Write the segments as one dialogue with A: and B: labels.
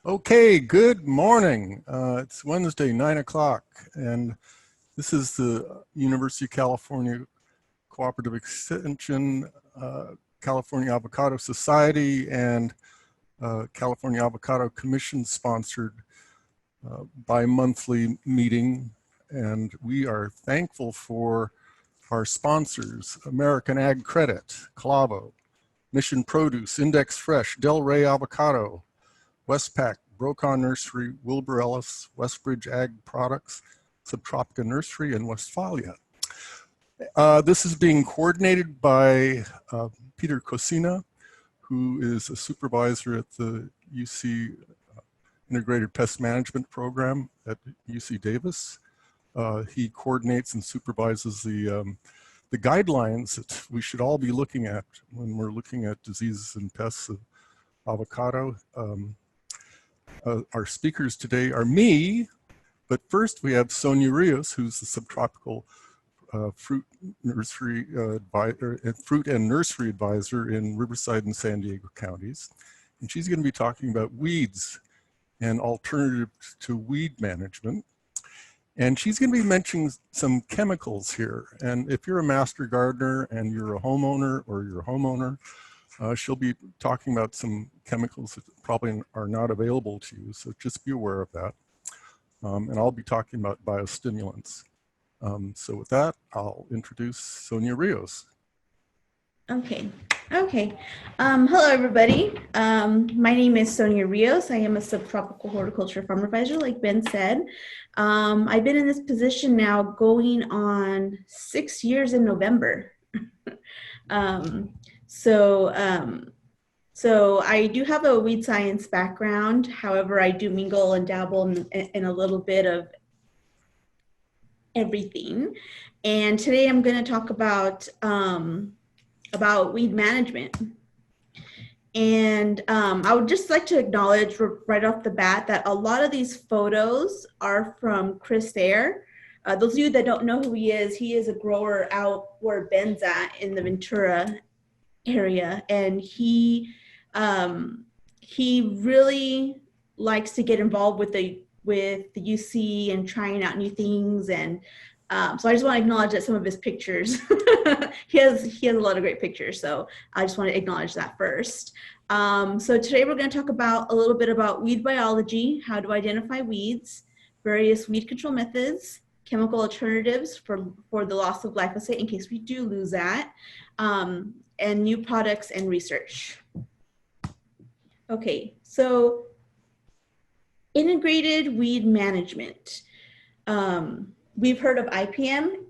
A: Okay, good morning. It's Wednesday, 9 o'clock, and this is the University of California Cooperative Extension, California Avocado Society, and California Avocado Commission sponsored bi-monthly meeting. And we are thankful for our sponsors: American Ag Credit, Calavo, Mission Produce, Index Fresh, Del Rey Avocado, Westpac, Brocon Nursery, Wilbur Ellis, Westbridge Ag Products, Subtropical Nursery, and Westphalia. This is being coordinated by Peter Cosina, who is a supervisor at the UC Integrated Pest Management Program at UC Davis. He coordinates and supervises the guidelines that we should all be looking at when we're looking at diseases and pests of avocado. Our speakers today are me, but first we have Sonia Rios, who's the Subtropical Fruit and Nursery Advisor in Riverside and San Diego counties. And she's going to be talking about weeds and alternatives to weed management. And she's going to be mentioning some chemicals here. And if you're a master gardener and you're a homeowner or you're a homeowner, she'll be talking about some chemicals that probably are not available to you, so just be aware of that. And I'll be talking about biostimulants. So with that, I'll introduce Sonia Rios.
B: Okay. Hello, everybody. My name is Sonia Rios. I am a subtropical horticulture farm advisor, like Ben said. I've been in this position now going on 6 years in November. So I do have a weed science background. However, I do mingle and dabble in a little bit of everything. And today I'm going to talk about weed management. And I would just like to acknowledge right off the bat that a lot of these photos are from Chris Thayer. Those of you that don't know who he is a grower out where Ben's at in the Ventura area, and he really likes to get involved with the UC and trying out new things. And so I just want to acknowledge that some of his pictures, he has a lot of great pictures. So I just want to acknowledge that first. So today we're going to talk about a little bit about weed biology, how to identify weeds, various weed control methods, chemical alternatives for the loss of glyphosate in case we do lose that, and new products and research. Okay, so integrated weed management. We've heard of IPM,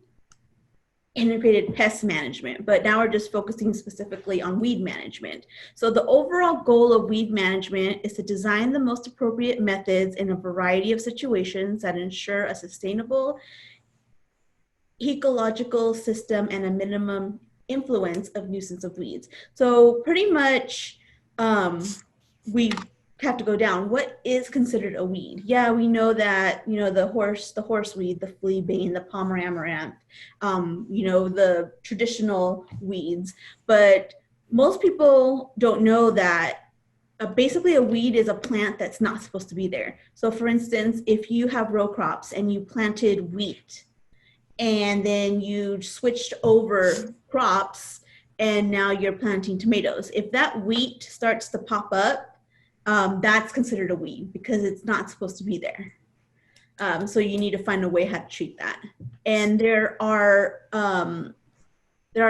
B: integrated pest management, but now we're just focusing specifically on weed management. So the overall goal of weed management is to design the most appropriate methods in a variety of situations that ensure a sustainable ecological system and a minimum influence of nuisance of weeds. So pretty much we have to go down. What is considered a weed? Yeah, we know that, the horseweed, the fleabane, the palmer amaranth, the traditional weeds. But most people don't know that basically a weed is a plant that's not supposed to be there. So for instance, if you have row crops and you planted wheat and then you switched over crops and now you're planting tomatoes, if that wheat starts to pop up, that's considered a weed because it's not supposed to be there. So you need to find a way how to treat that. And there are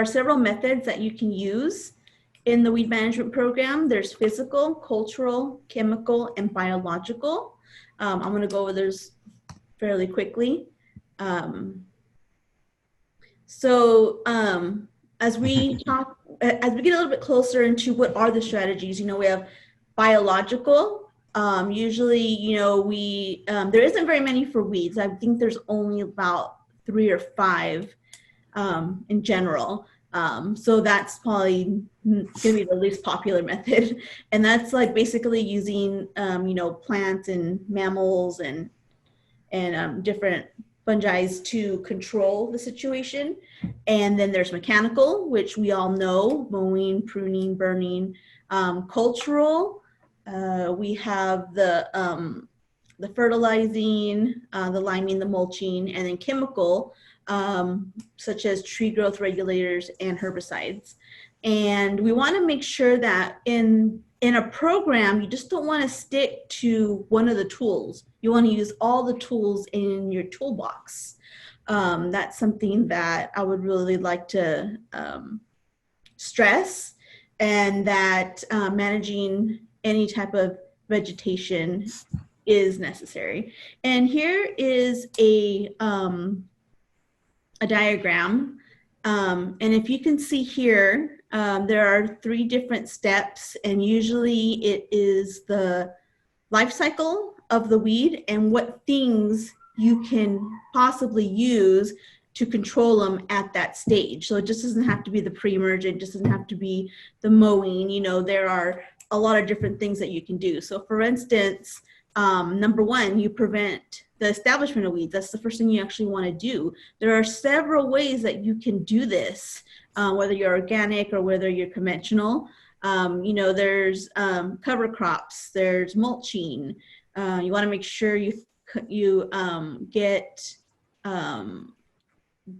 B: several methods that you can use in the weed management program. There's physical, cultural, chemical, and biological. I'm going to go over those fairly quickly. As we get a little bit closer into what are the strategies, we have biological. Usually, there isn't very many for weeds. I think there's only about 3 or 5 in general. So that's probably going to be the least popular method. And that's like basically using, plants and mammals and different fungi to control the situation. And then there's mechanical, which we all know: mowing, pruning, burning. Cultural, We have the fertilizing, the liming, the mulching, and then chemical, such as tree growth regulators and herbicides. And we want to make sure that in a program, you just don't want to stick to one of the tools. You want to use all the tools in your toolbox. That's something that I would really like to stress, and that managing any type of vegetation is necessary. And here is a diagram. And if you can see here, there are 3 different steps, and usually it is the life cycle of the weed and what things you can possibly use to control them at that stage. So it just doesn't have to be the pre-emergent, just doesn't have to be the mowing. You know, there are a lot of different things that you can do. So for instance, number 1, you prevent the establishment of weeds. That's the first thing you actually want to do. There are several ways that you can do this, whether you're organic or whether you're conventional. You know, there's cover crops, there's mulching. You want to make sure you get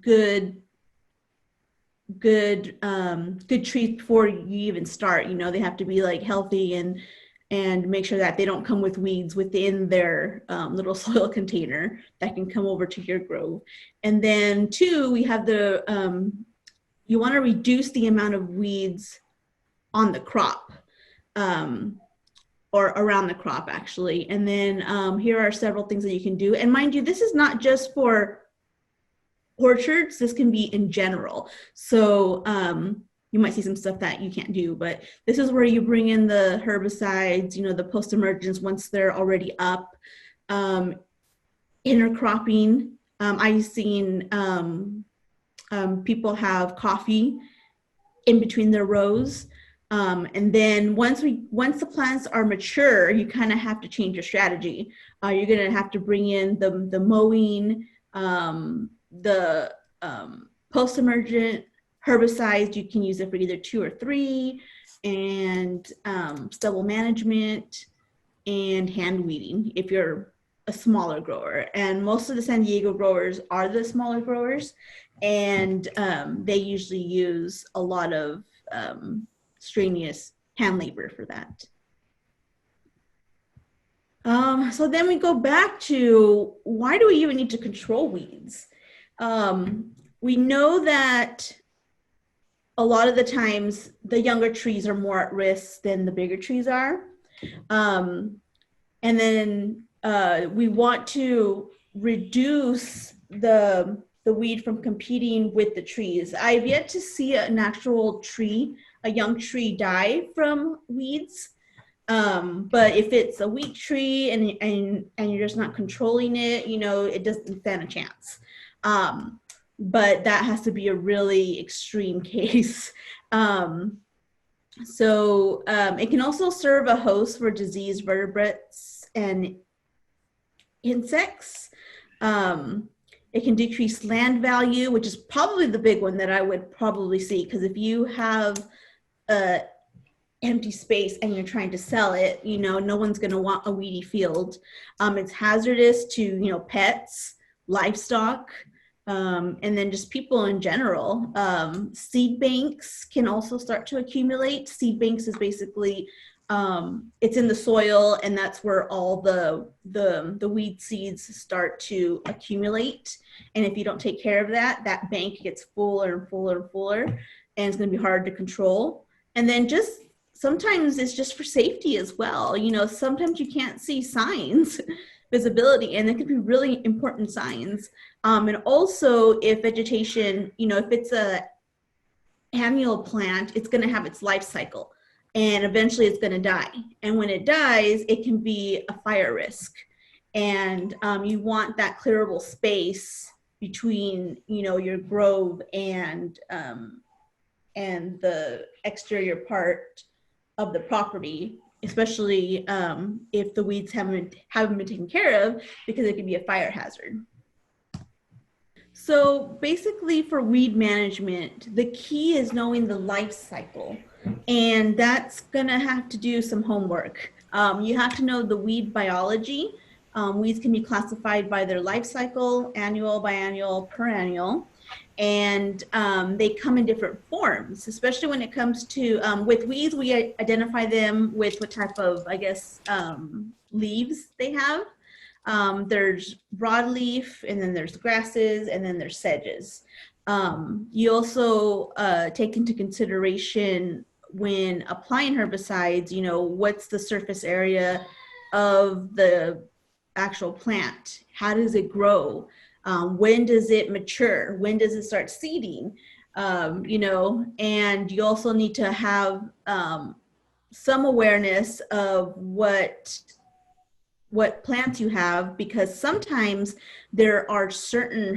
B: good trees before you even start. You know, they have to be like healthy, and make sure that they don't come with weeds within their little soil container that can come over to your grove. And then 2, we have the you want to reduce the amount of weeds on the crop, or around the crop actually. And then here are several things that you can do. And mind you, this is not just for orchards, this can be in general. So you might see some stuff that you can't do, but this is where you bring in the herbicides, you know, the post-emergence once they're already up. Intercropping, I've seen people have coffee in between their rows. And then once the plants are mature, you kind of have to change your strategy. You're gonna have to bring in the mowing, the post-emergent herbicides. You can use it for either 2 or 3, and stubble management and hand weeding if you're a smaller grower. And most of the San Diego growers are the smaller growers, and they usually use a lot of strenuous hand labor for that. So then we go back to, why do we even need to control weeds? We know that a lot of the times the younger trees are more at risk than the bigger trees are. And then we want to reduce the weed from competing with the trees. I've yet to see an actual tree, a young tree, die from weeds. But if it's a weak tree and you're just not controlling it, you know, it doesn't stand a chance. But that has to be a really extreme case. So it can also serve a host for diseased vertebrates and insects. It can decrease land value, which is probably the big one that I would probably see, because if you have a empty space and you're trying to sell it, you know, no one's going to want a weedy field. It's hazardous to, you know, pets, livestock, and then just people in general. Seed banks can also start to accumulate. Seed banks is basically, it's in the soil, and that's where all the weed seeds start to accumulate. And if you don't take care of that, that bank gets fuller and fuller and fuller, and it's going to be hard to control. And then just sometimes it's just for safety as well. You know, sometimes you can't see signs, visibility, and it could be really important signs. And also if vegetation, you know, if it's a annual plant, it's going to have its life cycle, and eventually it's going to die. And when it dies, it can be a fire risk. And you want that clearable space between, you know, your grove and the exterior part of the property, especially if the weeds haven't been taken care of, because it can be a fire hazard. So basically for weed management, the key is knowing the life cycle, and that's gonna have to do some homework. You have to know the weed biology. Weeds can be classified by their life cycle, annual, biannual, perennial, and they come in different forms, especially when it comes to, with weeds, we identify them with what type of, I guess, leaves they have. There's broadleaf, and then there's grasses, and then there's sedges. You also take into consideration when applying herbicides, you know, what's the surface area of the actual plant? How does it grow? When does it mature? When does it start seeding? You know, and you also need to have some awareness of what plants you have, because sometimes there are certain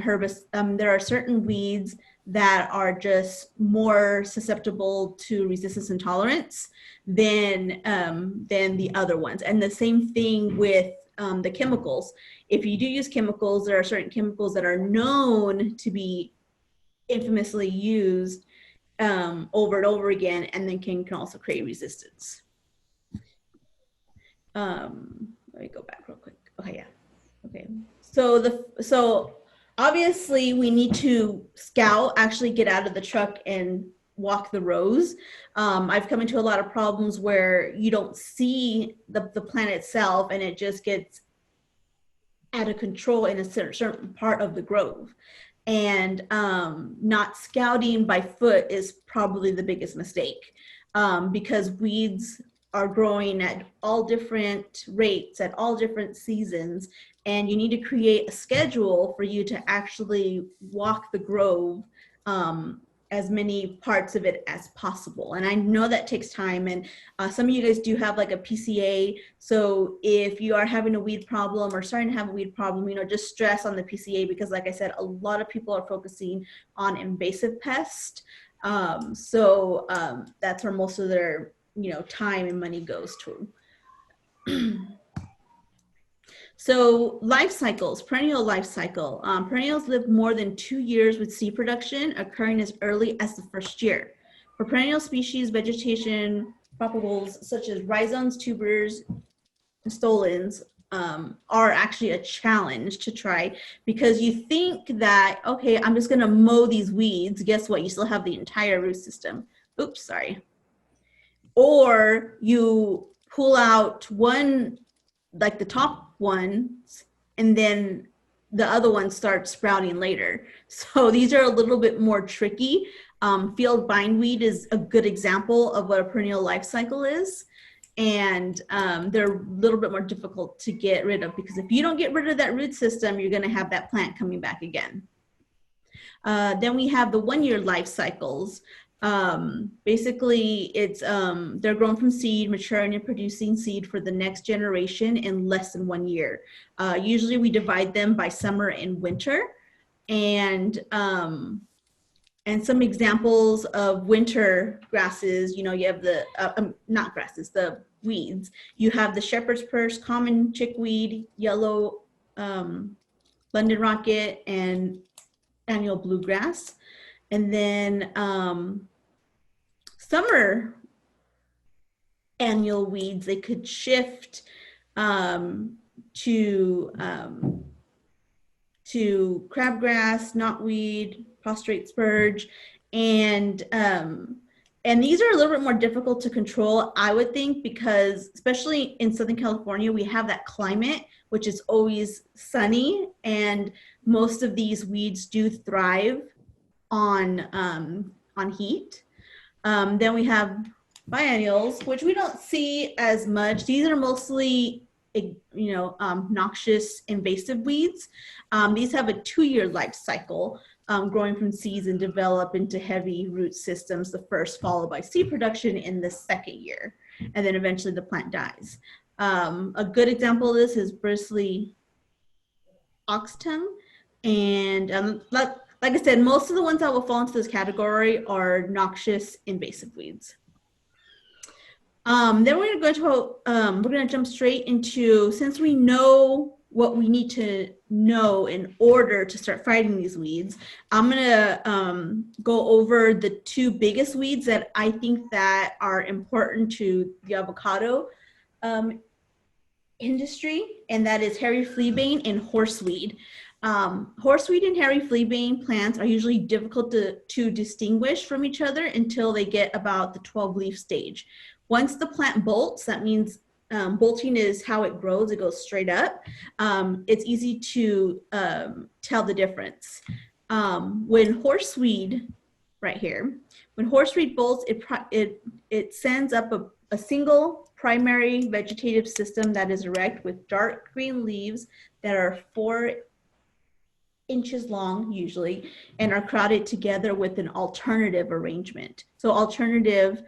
B: there are certain weeds that are just more susceptible to resistance and tolerance than the other ones. And the same thing with the chemicals. If you do use chemicals, there are certain chemicals that are known to be infamously used over and over again, and then can also create resistance. Let me go back real quick. Okay, yeah. Okay. So obviously we need to scout, actually get out of the truck and walk the rows. I've come into a lot of problems where you don't see the plant itself, and it just gets out of control in a certain part of the grove. And not scouting by foot is probably the biggest mistake, because weeds are growing at all different rates at all different seasons, and you need to create a schedule for you to actually walk the grove, as many parts of it as possible. And I know that takes time, and some of you guys do have like a PCA, so if you are having a weed problem or starting to have a weed problem, you know, just stress on the PCA, because like I said, a lot of people are focusing on invasive pests. So that's where most of their, you know, time and money goes to. So life cycles, perennial life cycle. Perennials live more than 2 years, with seed production occurring as early as the first year. For perennial species, vegetation propagals such as rhizomes, tubers, and stolons are actually a challenge to try, because you think that, okay, I'm just gonna mow these weeds. Guess what? You still have the entire root system. Oops, sorry. Or you pull out one, like the top ones, and then the other ones start sprouting later. So these are a little bit more tricky. Field bindweed is a good example of what a perennial life cycle is. And they're a little bit more difficult to get rid of, because if you don't get rid of that root system, you're gonna have that plant coming back again. Then we have the 1 year life cycles. Basically it's they're grown from seed, maturing and producing seed for the next generation in less than 1 year. Usually we divide them by summer and winter, and some examples of winter grasses, you know, you have the not grasses, the weeds. You have the shepherd's purse, common chickweed, yellow London rocket, and annual bluegrass. And then summer annual weeds, they could shift to crabgrass, knotweed, prostrate spurge, and these are a little bit more difficult to control, I would think, because especially in Southern California, we have that climate, which is always sunny, and most of these weeds do thrive on heat. Then we have biennials, which we don't see as much. These are mostly, you know, noxious invasive weeds. These have a 2 year life cycle, growing from seeds and develop into heavy root systems the first, followed by seed production in the second year, and then eventually the plant dies. A good example of this is bristly oxtongue, and like I said, most of the ones that will fall into this category are noxious invasive weeds. Then we're gonna jump straight into, since we know what we need to know in order to start fighting these weeds, I'm gonna go over the 2 biggest weeds that I think that are important to the avocado industry, and that is hairy fleabane and horseweed. Horseweed and hairy fleabane plants are usually difficult to distinguish from each other until they get about the 12-leaf stage. Once the plant bolts, that means bolting is how it grows. It goes straight up. It's easy to tell the difference. When horseweed, right here, when horseweed bolts, it sends up a single primary vegetative system that is erect with dark green leaves that are 4 inches long usually and are crowded together with an alternative arrangement. So alternative,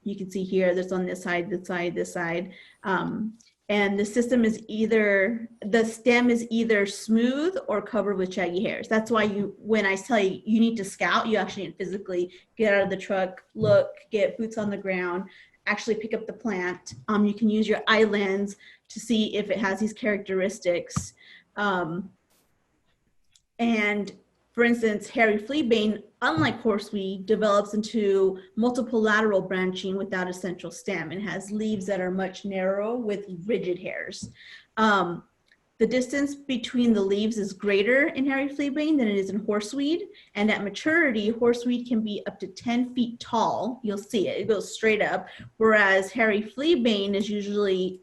B: you can see here, there's on this side, this side, this side. And the system is the stem is either smooth or covered with shaggy hairs. That's why when I tell you, you need to scout, you actually need to physically get out of the truck, look, get boots on the ground, actually pick up the plant. You can use your eye lens to see if it has these characteristics. And for instance, hairy fleabane, unlike horseweed, develops into multiple lateral branching without a central stem and has leaves that are much narrower with rigid hairs. The distance between the leaves is greater in hairy fleabane than it is in horseweed. And at maturity, horseweed can be up to 10 feet tall. You'll see it, it goes straight up. Whereas hairy fleabane is usually,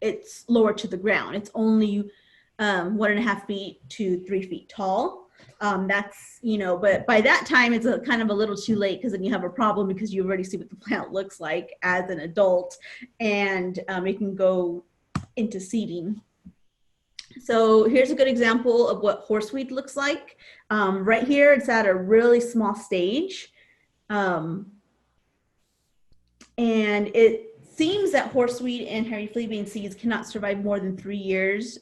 B: it's lower to the ground. It's only 1.5 feet to 3 feet tall. That's, but by that time it's kind of a little too late, because then you have a problem because you already see what the plant looks like as an adult, and it can go into seeding. So here's a good example of what horseweed looks like. Right here, it's at a really small stage. And it seems that horseweed and hairy fleabane seeds cannot survive more than 3 years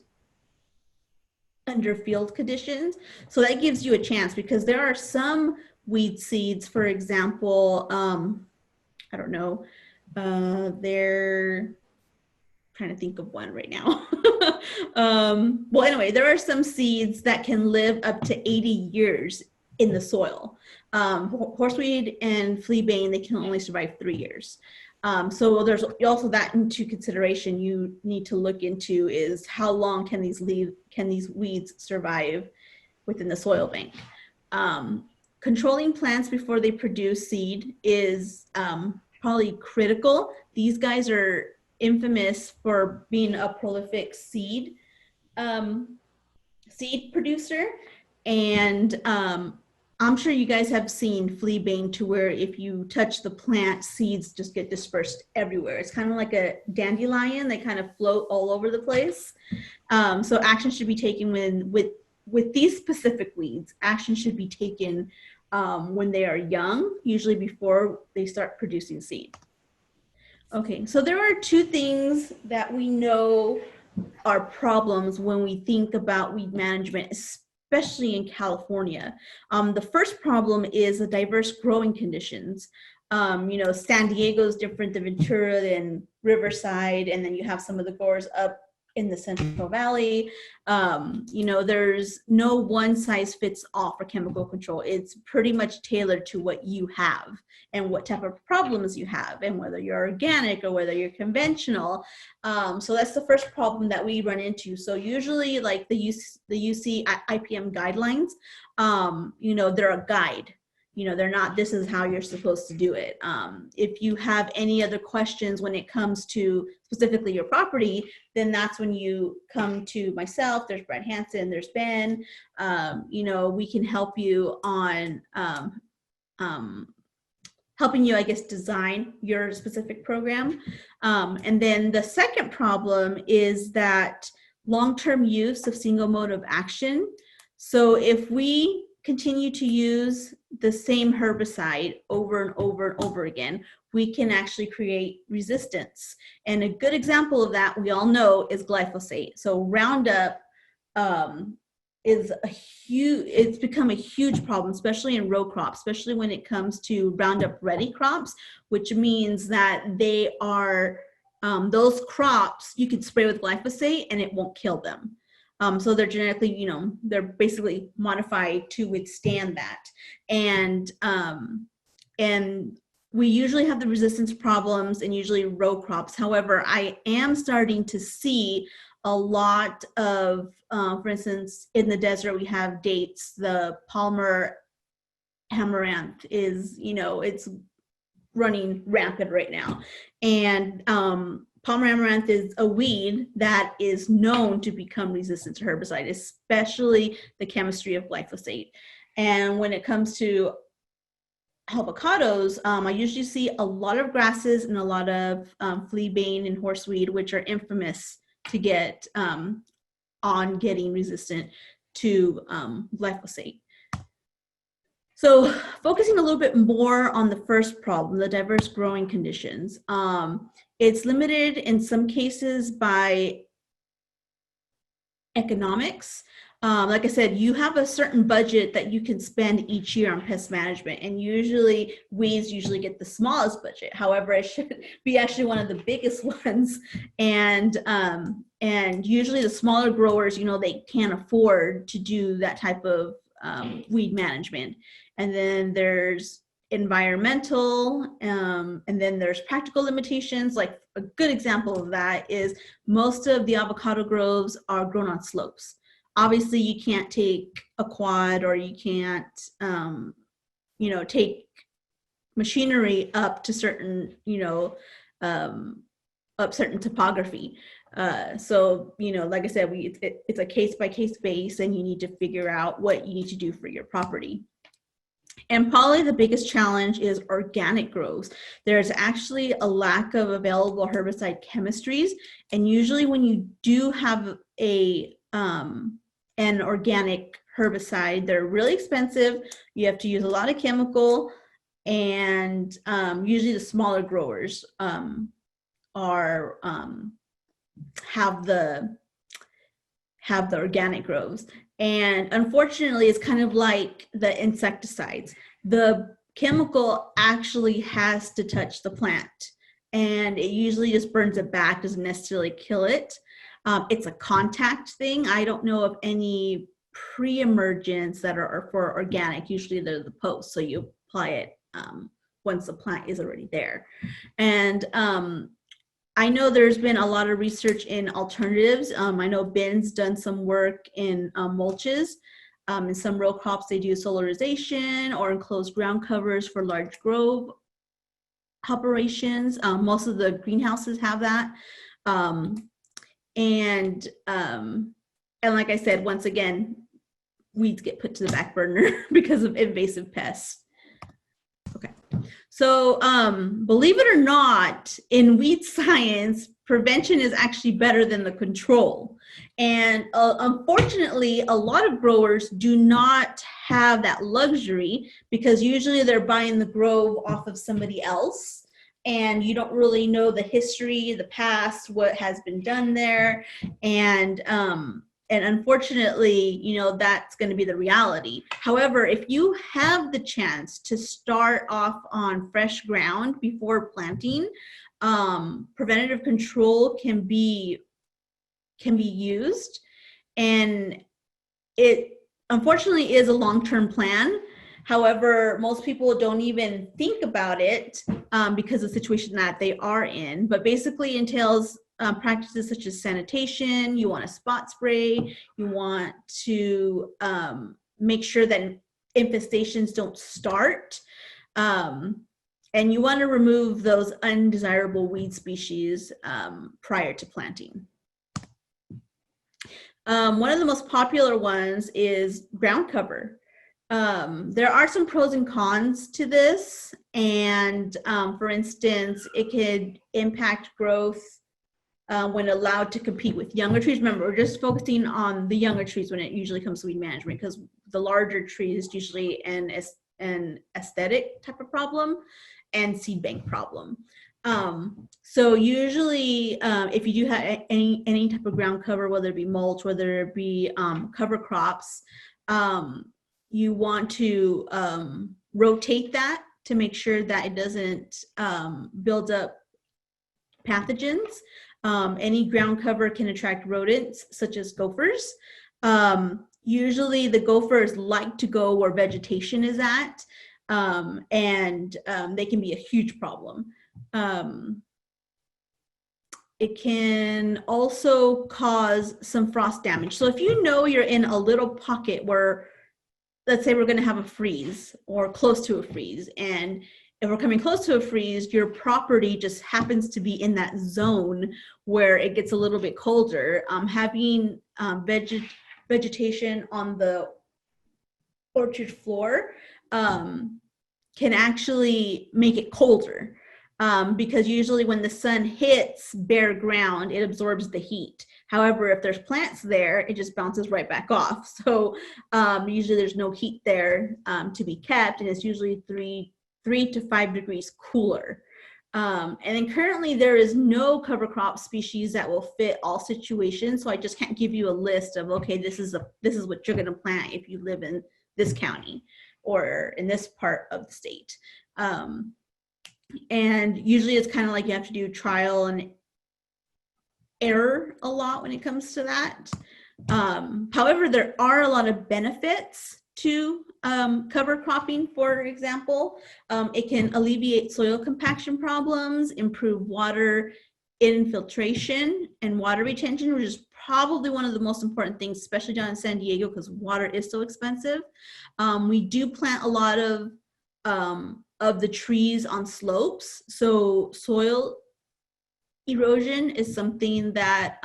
B: under field conditions. So that gives you a chance, because there are some weed seeds, for example, I don't know, they're trying to think of one right now. Well, anyway, there are some seeds that can live up to 80 years in the soil. Horseweed and fleabane, they can only survive 3 years. So there's also that into consideration you need to look into, is how long can these weeds survive within the soil bank. Controlling plants before they produce seed is probably critical. These guys are infamous for being a prolific seed producer, and I'm sure you guys have seen fleabane to where if you touch the plant, seeds just get dispersed everywhere. It's kind of like a dandelion. They kind of float all over the place. So action should be taken with these specific weeds. Action should be taken when they are young, usually before they start producing seed. Okay, so there are 2 things that we know are problems when we think about weed management, especially in California. The first problem is the diverse growing conditions. San Diego is different than Ventura than Riverside, and then you have some of the growers up in the Central Valley. There's no one size fits all for chemical control. It's pretty much tailored to what you have and what type of problems you have, and whether you're organic or whether you're conventional. So that's the first problem that we run into. So usually, like the UC IPM guidelines, they're a guide. They're not, this is how you're supposed to do it. If you have any other questions when it comes to specifically your property, then that's when you come to myself. There's Brad Hansen, there's Ben. We can help you on helping you, I guess, design your specific program. And then the second problem is that long-term use of single mode of action. So if we continue to use the same herbicide over and over and over again, we can actually create resistance. And a good example of that, we all know, is glyphosate. So Roundup it's become a huge problem, especially in row crops, especially when it comes to Roundup ready crops, which means that they are, those crops you can spray with glyphosate and it won't kill them. So they're genetically, they're basically modified to withstand that. And we usually have the resistance problems and usually row crops. However, I am starting to see a lot of, for instance, in the desert, we have dates. The Palmer amaranth is, it's running rampant right now. And Palmer amaranth is a weed that is known to become resistant to herbicide, especially the chemistry of glyphosate. And when it comes to avocados, I usually see a lot of grasses and a lot of fleabane and horseweed, which are infamous to get on getting resistant to glyphosate. So focusing a little bit more on the first problem, the diverse growing conditions. It's limited in some cases by economics. Like I said, you have a certain budget that you can spend each year on pest management, and usually weeds usually get the smallest budget. However, it should be actually one of the biggest ones, and usually the smaller growers, they can't afford to do that type of weed management. And then there's environmental, and then there's practical limitations. Like a good example of that is most of the avocado groves are grown on slopes. Obviously, you can't take a quad, or you can't, take machinery up to certain, up certain topography. So, like I said, it's a case-by-case base, and you need to figure out what you need to do for your property. And probably the biggest challenge is organic grows. There's actually a lack of available herbicide chemistries, and usually when you do have an organic herbicide, they're really expensive. You have to use a lot of chemical, and usually the smaller growers have the organic grows. And unfortunately, it's kind of like the insecticides. The chemical actually has to touch the plant, and it usually just burns it back, doesn't necessarily kill it. It's a contact thing. I don't know of any pre-emergents that are for organic. Usually they're the post, so you apply it once the plant is already there. And I know there's been a lot of research in alternatives. I know Ben's done some work in mulches. In some row crops, they do solarization or enclosed ground covers for large grove operations. Most of the greenhouses have that. And like I said, once again, weeds get put to the back burner because of invasive pests. Okay, so believe it or not, in weed science, prevention is actually better than the control. And unfortunately, a lot of growers do not have that luxury, because usually they're buying the grove off of somebody else, and you don't really know the history, the past, what has been done there. And unfortunately, that's going to be the reality. However, if you have the chance to start off on fresh ground before planting, preventative control can be used. And it unfortunately is a long-term plan. However, most people don't even think about it because of the situation that they are in. But basically entails practices such as sanitation. You want to spot spray. You want to make sure that infestations don't start. And you want to remove those undesirable weed species prior to planting. One of the most popular ones is ground cover. There are some pros and cons to this, and for instance, it could impact growth when allowed to compete with younger trees. Remember, we're just focusing on the younger trees when it usually comes to weed management, because the larger trees usually an aesthetic type of problem and seed bank problem. So usually if you do have any type of ground cover, whether it be mulch, whether it be cover crops, you want to rotate that to make sure that it doesn't build up pathogens. Any ground cover can attract rodents such as gophers. Usually the gophers like to go where vegetation is at. They can be a huge problem. It can also cause some frost damage. So if you know you're in a little pocket where, let's say we're going to have a freeze or close to a freeze, and if we're coming close to a freeze, your property just happens to be in that zone where it gets a little bit colder. Having vegetation on the orchard floor can actually make it colder. Because usually when the sun hits bare ground, it absorbs the heat. However, if there's plants there, it just bounces right back off. So usually there's no heat there to be kept, and it's usually 3 to 5 degrees cooler. And then currently there is no cover crop species that will fit all situations. So I just can't give you a list of, okay, this is what you're gonna plant if you live in this county or in this part of the state. And usually it's kind of like you have to do trial and error a lot when it comes to that. However, there are a lot of benefits to cover cropping, for example. It can alleviate soil compaction problems, improve water infiltration and water retention, which is probably one of the most important things, especially down in San Diego, because water is so expensive. We do plant a lot of the trees on slopes, so soil erosion is something that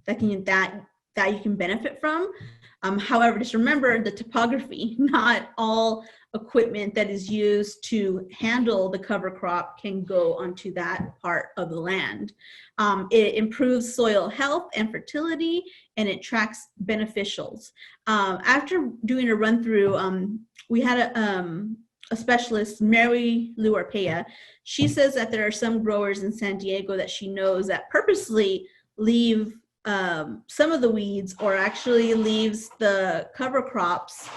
B: that you can benefit from. However, just remember the topography. Not all equipment that is used to handle the cover crop can go onto that part of the land. It improves soil health and fertility, and it tracks beneficials. After doing a run through, we had a specialist, Mary Lou Arpaia. She says that there are some growers in San Diego that she knows that purposely leave some of the weeds, or actually leaves the cover crops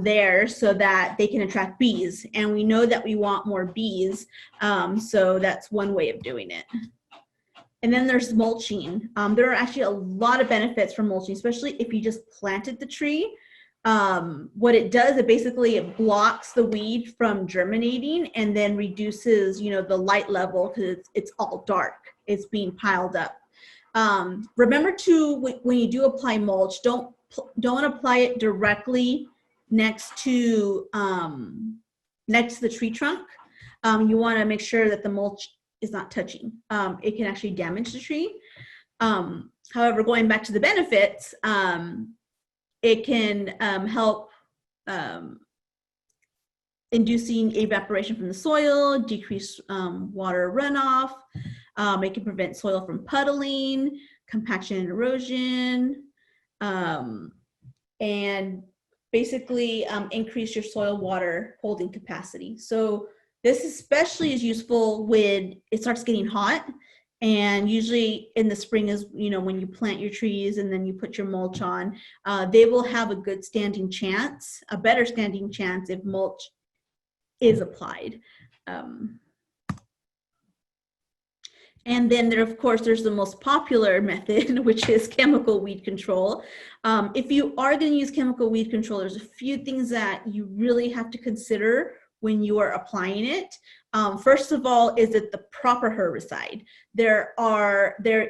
B: there so that they can attract bees. And we know that we want more bees, so that's one way of doing it. And then there's mulching. There are actually a lot of benefits from mulching, especially if you just planted the tree. What it does, it blocks the weed from germinating, and then reduces, the light level, because it's all dark. It's being piled up. Remember to, when you do apply mulch, don't apply it directly next to the tree trunk. You want to make sure that the mulch is not touching. It can actually damage the tree. However, going back to the benefits, it can help inducing evaporation from the soil, decrease water runoff. It can prevent soil from puddling, compaction and erosion, and basically increase your soil water holding capacity. So this especially is useful when it starts getting hot. And usually in the spring is, when you plant your trees and then you put your mulch on, they will have a good standing chance, a better standing chance if mulch is applied. And then of course, there's the most popular method, which is chemical weed control. If you are going to use chemical weed control, there's a few things that you really have to consider when you are applying it. First of all, is it the proper herbicide? There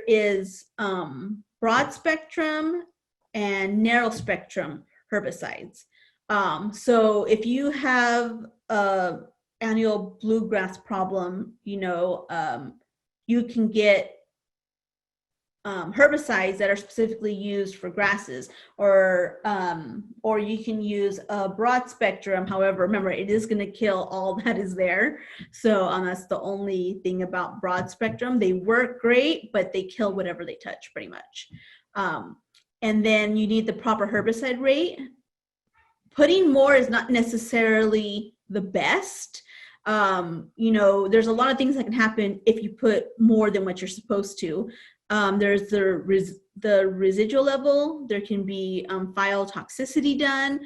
B: is broad spectrum and narrow spectrum herbicides. So if you have an annual bluegrass problem, you can get herbicides that are specifically used for grasses, or you can use a broad spectrum. However, remember, it is going to kill all that is there. So that's the only thing about broad spectrum. They work great, but they kill whatever they touch, pretty much. And then you need the proper herbicide rate. Putting more is not necessarily the best. There's a lot of things that can happen if you put more than what you're supposed to. There's the residual level. There can be phytotoxicity done.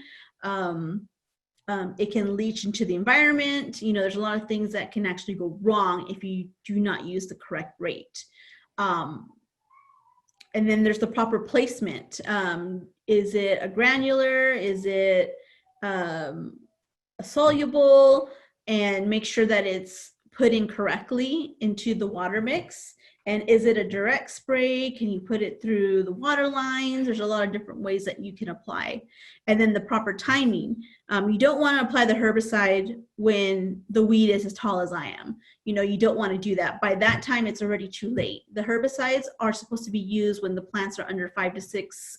B: It can leach into the environment. There's a lot of things that can actually go wrong if you do not use the correct rate. And then there's the proper placement. Is it a granular? Is it soluble, and make sure that it's put in correctly into the water mix. And is it a direct spray? Can you put it through the water lines? There's a lot of different ways that you can apply. And then the proper timing. You don't want to apply the herbicide when the weed is as tall as I am. You don't want to do that. By that time, it's already too late. The herbicides are supposed to be used when the plants are under 5 to 6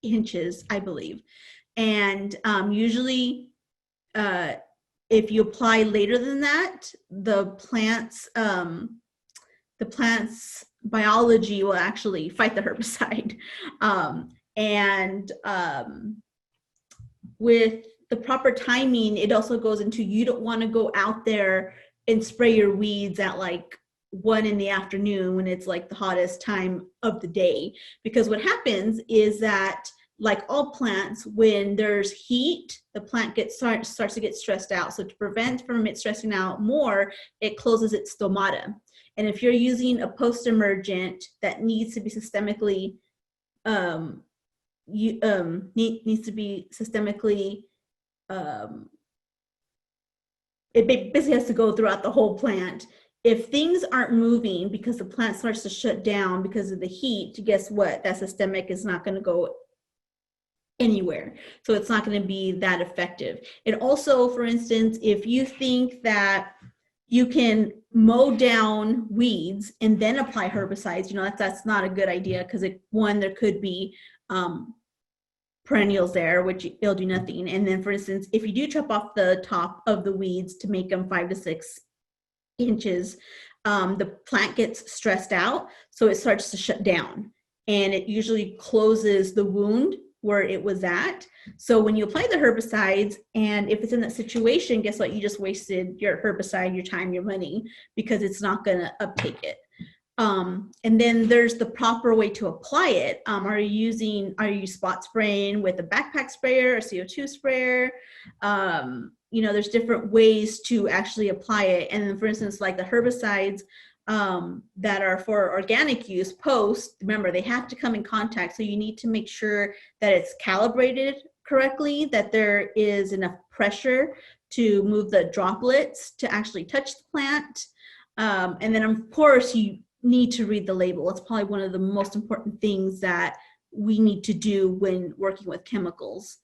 B: inches, I believe. And usually, if you apply later than that, the plant's biology will actually fight the herbicide. With the proper timing, it also goes into, you don't want to go out there and spray your weeds at like 1 in the afternoon when it's like the hottest time of the day. Because what happens is that, like all plants, when there's heat, the plant starts to get stressed out. So to prevent from it stressing out more, it closes its stomata. And if you're using a post-emergent that needs to be systemically, it basically has to go throughout the whole plant. If things aren't moving because the plant starts to shut down because of the heat, guess what? That systemic is not going to go anywhere. So it's not going to be that effective. And also, for instance, if you think that you can mow down weeds and then apply herbicides, that's not a good idea, because there could be perennials there, which it'll do nothing. And then, for instance, if you do chop off the top of the weeds to make them 5 to 6 inches, the plant gets stressed out, so it starts to shut down, and it usually closes the wound where it was at. So when you apply the herbicides, and if it's in that situation, guess what? You just wasted your herbicide, your time, your money, because it's not going to uptake it. And then there's the proper way to apply it. Are you spot spraying with a backpack sprayer, a CO2 sprayer? There's different ways to actually apply it. And then, for instance, like the herbicides that are for organic use, remember, they have to come in contact. So you need to make sure that it's calibrated correctly, that there is enough pressure to move the droplets to actually touch the plant. And then, of course, you need to read the label. It's probably one of the most important things that we need to do when working with chemicals.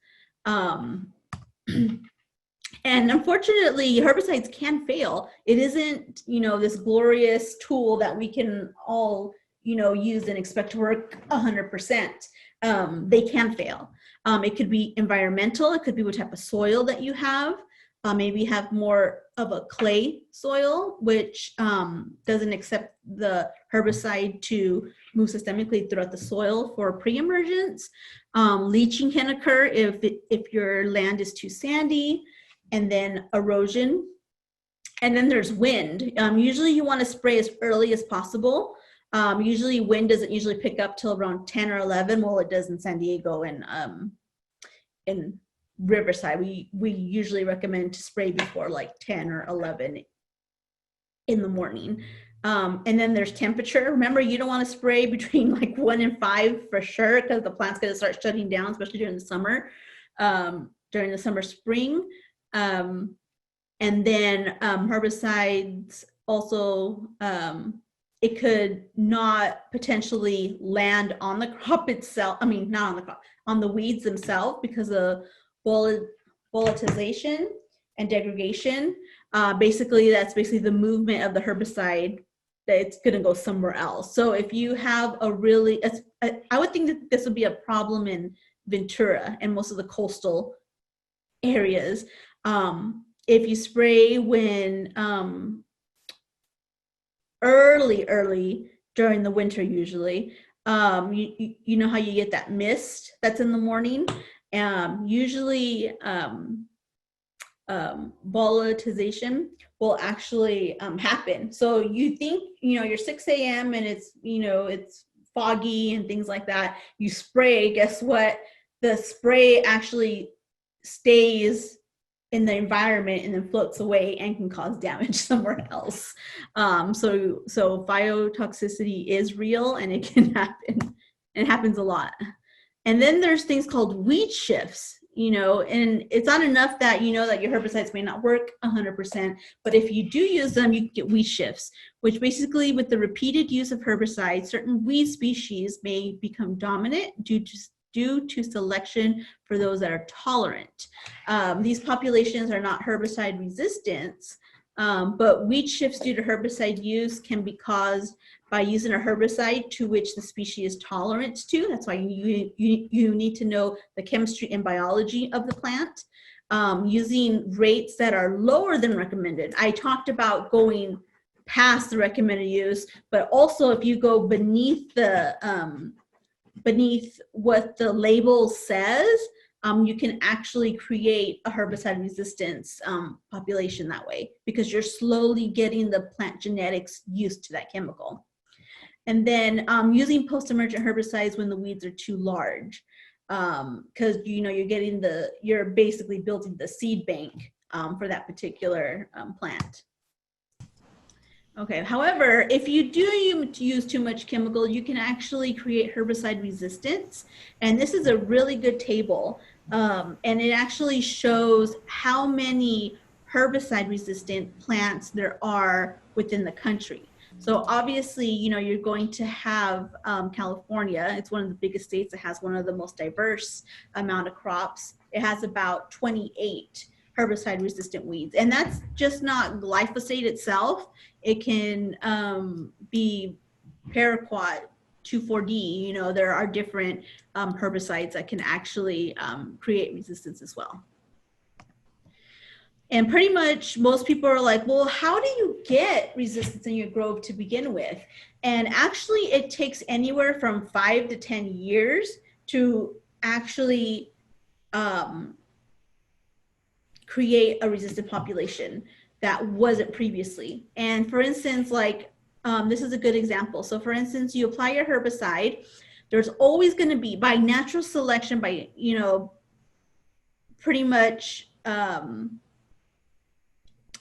B: And unfortunately, herbicides can fail. It isn't, this glorious tool that we can all, use and expect to work 100%. They can fail. It could be environmental. It could be what type of soil that you have. Maybe you have more of a clay soil, which doesn't accept the herbicide to move systemically throughout the soil for pre-emergence. Leaching can occur if your land is too sandy. And then erosion. And then there's wind. Usually you want to spray as early as possible. Usually wind doesn't usually pick up till around 10 or 11. Well, it does in San Diego and in Riverside. We usually recommend to spray before like 10 or 11 in the morning. And then there's temperature. Remember, you don't want to spray between like 1 and 5 for sure, because the plant's going to start shutting down, especially during the summer, spring. And then herbicides also, it could not potentially land on the crop itself. I mean, not on the crop, on the weeds themselves, because of volatilization and degradation. Basically, that's basically the movement of the herbicide, that it's going to go somewhere else. So if you have I would think that this would be a problem in Ventura and most of the coastal areas. If you spray when early during the winter, usually, you know how you get that mist that's in the morning. Usually volatilization will actually happen. So you think, you're 6 a.m. and it's foggy and things like that. You spray, guess what? The spray actually stays in the environment and then floats away and can cause damage somewhere else. So phytotoxicity is real, and it can happen. It happens a lot. And then there's things called weed shifts. you know, and it's not enough that you know that your herbicides may not work 100%, but if you do use them, you get weed shifts, which basically with the repeated use of herbicides, certain weed species may become dominant due to selection for those that are tolerant. These populations are not herbicide resistant, but weed shifts due to herbicide use can be caused by using a herbicide to which the species is tolerant to. That's why you need to know the chemistry and biology of the plant. Using rates that are lower than recommended. I talked about going past the recommended use, but also if you go beneath what the label says, you can actually create a herbicide resistance population that way, because you're slowly getting the plant genetics used to that chemical. And then using post-emergent herbicides when the weeds are too large, because you know you're basically building the seed bank for that particular plant. Okay, however, if you do use too much chemical, you can actually create herbicide resistance. And this is a really good table. And it actually shows how many herbicide resistant plants there are within the country. So obviously, you know, you're going to have California. It's one of the biggest states that has one of the most diverse amount of crops. It has about 28 herbicide resistant weeds. And that's just not glyphosate itself. It can be paraquat 2,4-D. You know, there are different herbicides that can actually create resistance as well. And pretty much most people are like, well, how do you get resistance in your grove to begin with? And actually it takes anywhere from 5 to 10 years to actually create a resistant population that wasn't previously. And for instance, like this is a good example. So for instance, you apply your herbicide, there's always going to be, by natural selection, by, you know, pretty much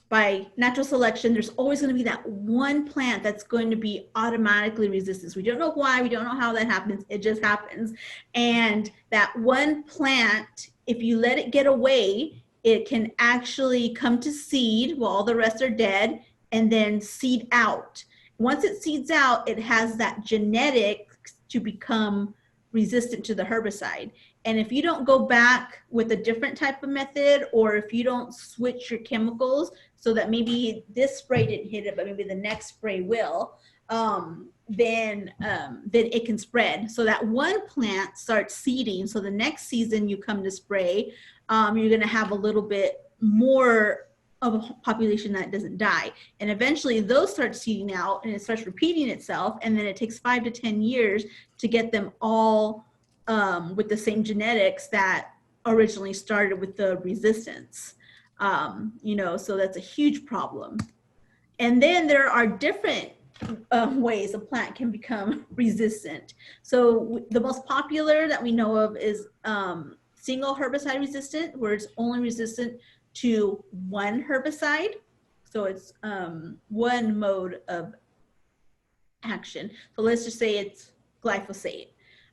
B: by natural selection, there's always going to be that one plant that's going to be automatically resistant. We don't know why, we don't know how that happens, it just happens. And that one plant, if you let it get away, it can actually come to seed while all the rest are dead and then seed out. Once it seeds out, it has that genetics to become resistant to the herbicide. And if you don't go back with a different type of method, or if you don't switch your chemicals so that maybe this spray didn't hit it, but maybe the next spray will, then it can spread. So that one plant starts seeding. So the next season you come to spray, you're going to have a little bit more of a population that doesn't die. And eventually those start seeding out and it starts repeating itself. And then it takes 5 to 10 years to get them all with the same genetics that originally started with the resistance. You know, so that's a huge problem. And then there are different ways a plant can become resistant. So the most popular that we know of is single herbicide resistant, where it's only resistant to one herbicide. So it's one mode of action. So let's just say it's glyphosate.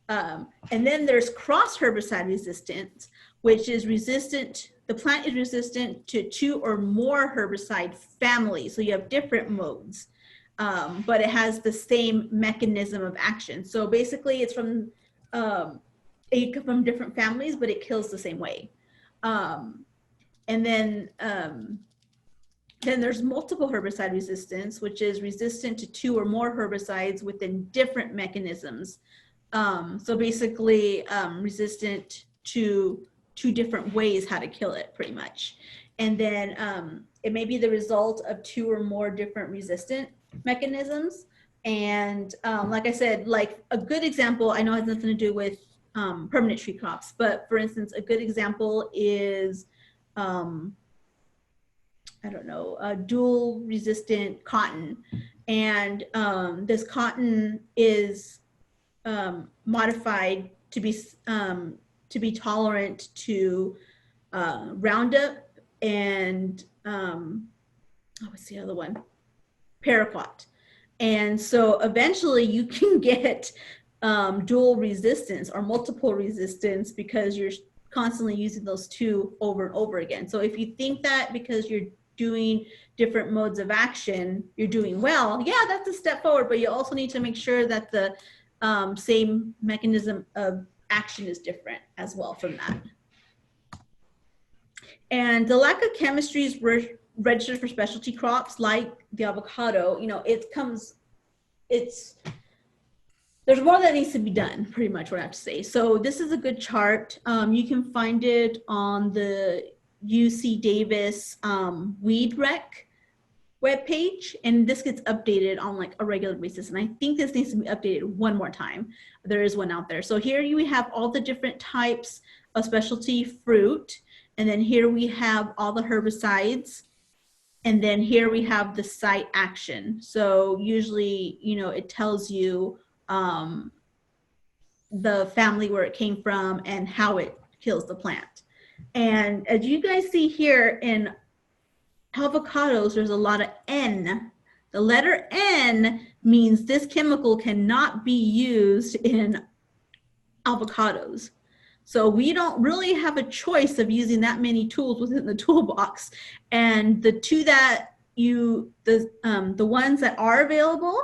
B: And then there's cross herbicide resistance, which is resistant, the plant is resistant to 2 or more herbicide families. So you have different modes, but it has the same mechanism of action. So basically it's from different families, but it kills the same way. And then there's multiple herbicide resistance, which is resistant to 2 or more herbicides within different mechanisms. So basically resistant to 2 different ways how to kill it, pretty much. And then it may be the result of 2 or more different resistant mechanisms. And like I said, like a good example, I know it has nothing to do with permanent tree crops, but for instance, a good example is, I don't know, dual resistant cotton. And this cotton is modified to be tolerant to Roundup and what's the other one? Paraquat. And so eventually you can get dual resistance or multiple resistance because you're constantly using those two over and over again. So if you think that because you're doing different modes of action, you're doing well, yeah, that's a step forward, but you also need to make sure that the same mechanism of action is different as well from that. And the lack of chemistry is registered for specialty crops like the avocado. You know, there's more that needs to be done, pretty much what I have to say. So this is a good chart. You can find it on the UC Davis Weed Rec webpage, and this gets updated on like a regular basis. And I think this needs to be updated one more time. There is one out there. So here we have all the different types of specialty fruit. And then here we have all the herbicides. And then here we have the site action. So usually, you know, it tells you the family where it came from and how it kills the plant. And as you guys see here in avocados, there's a lot of N. The letter N means this chemical cannot be used in avocados. So we don't really have a choice of using that many tools within the toolbox. And the two that the ones that are available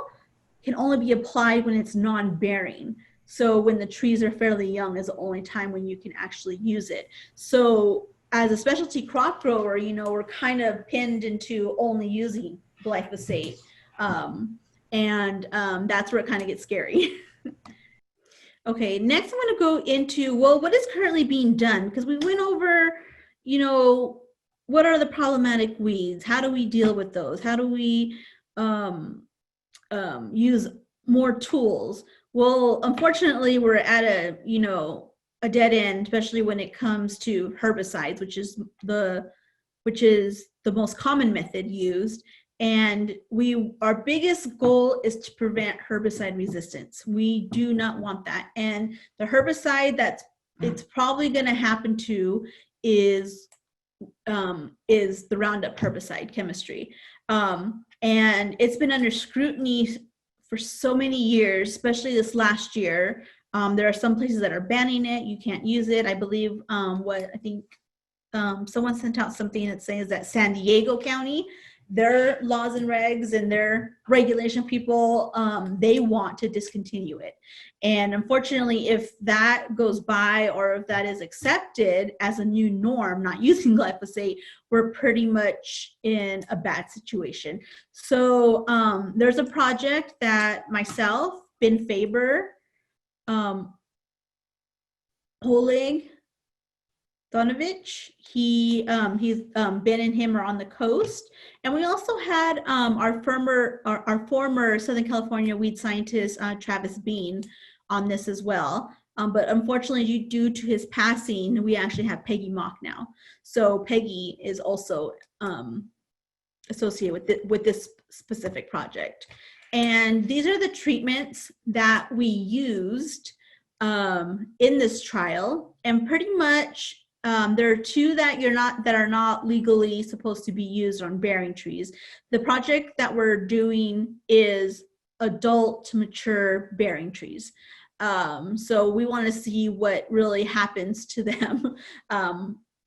B: can only be applied when it's non-bearing. So when the trees are fairly young is the only time when you can actually use it. So as a specialty crop grower, you know, we're kind of pinned into only using glyphosate. That's where it kind of gets scary. Okay, next I'm going to go into, well, what is currently being done? Because we went over, you know, what are the problematic weeds? How do we deal with those? How do we use more tools? Well, unfortunately, we're at a dead end, especially when it comes to herbicides, which is the most common method used. And our biggest goal is to prevent herbicide resistance. We do not want that. And the herbicide it's probably going to happen to is the Roundup herbicide chemistry. And it's been under scrutiny for so many years, especially this last year. There are some places that are banning it. You can't use it. I believe someone sent out something that says that San Diego County, their laws and regs and their regulation people, they want to discontinue it. And unfortunately, if that goes by or if that is accepted as a new norm, not using glyphosate, we're pretty much in a bad situation. So there's a project that myself, Ben Faber, Oleg Donovich, Ben and him are on the coast. And we also had our former Southern California weed scientist, Travis Bean, on this as well. But unfortunately, due to his passing, we actually have Peggy Mock now. So Peggy is also associated with this specific project. And these are the treatments that we used in this trial. And pretty much, there are two that are not legally supposed to be used on bearing trees. The project that we're doing is adult to mature bearing trees. So we want to see what really happens to them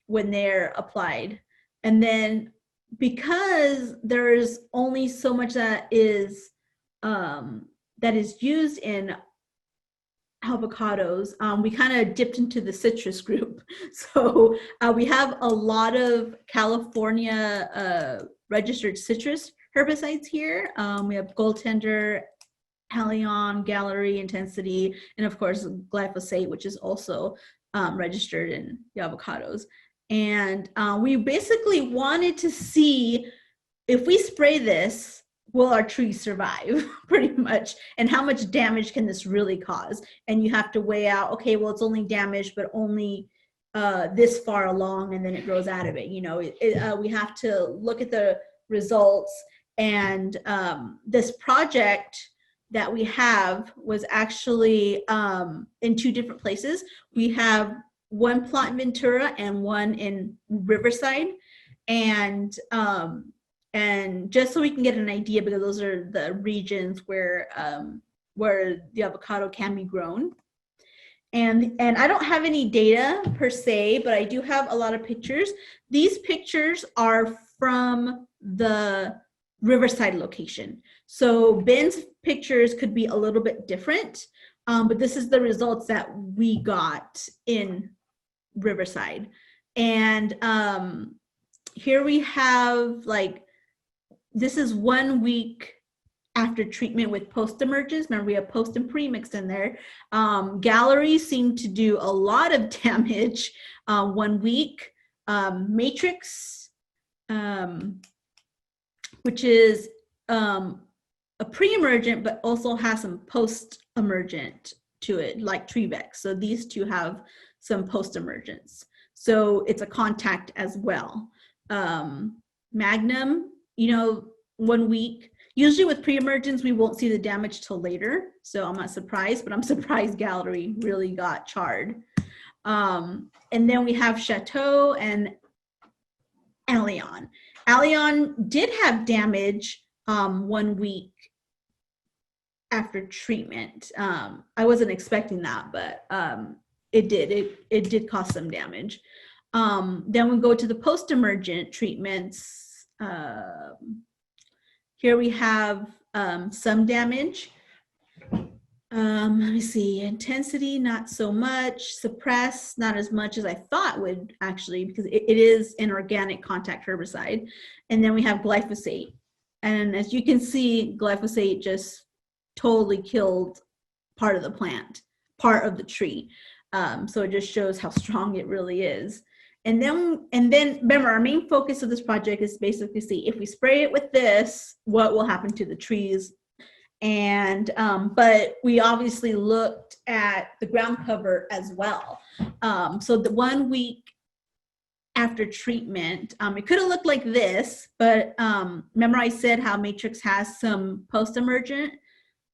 B: when they're applied. And then because there's only so much that is used in avocados, we kind of dipped into the citrus group. So we have a lot of California registered citrus herbicides here. We have Goaltender, Halion, Gallery, Intensity, and of course glyphosate, which is also registered in the avocados. And we basically wanted to see if we spray this, will our trees survive, pretty much, and how much damage can this really cause? And you have to weigh out, okay, well, it's only damage, but only this far along, and then it grows out of it. You know, we have to look at the results. And this project that we have was actually in two different places. We have one plot in Ventura and one in Riverside. And just so we can get an idea, because those are the regions where the avocado can be grown. And I don't have any data per se, but I do have a lot of pictures. These pictures are from the Riverside location. So Ben's pictures could be a little bit different, but this is the results that we got in Riverside. And here we have, like, this is 1 week after treatment with post-emergence. Remember, we have post and pre-mixed in there. Galleries seem to do a lot of damage 1 week. Matrix, which is a pre-emergent, but also has some post-emergent to it, like Trevex. So these two have some post-emergence. So it's a contact as well. Magnum, 1 week. Usually with pre-emergence, we won't see the damage till later. So I'm not surprised, but I'm surprised Gallery really got charred. And then we have Chateau and Allion. Allion did have damage 1 week after treatment. I wasn't expecting that, but it did. It did cause some damage. Then we go to the post-emergent treatments. Here we have some damage. Let me see, intensity, not so much. Suppress, not as much as I thought would actually, because it is an organic contact herbicide. And then we have glyphosate. And as you can see, glyphosate just totally killed part of the plant, part of the tree. So it just shows how strong it really is. And then remember, our main focus of this project is basically see if we spray it with this, what will happen to the trees. And but we obviously looked at the ground cover as well. So the 1 week after treatment, it could have looked like this, but remember I said how Matrix has some post-emergent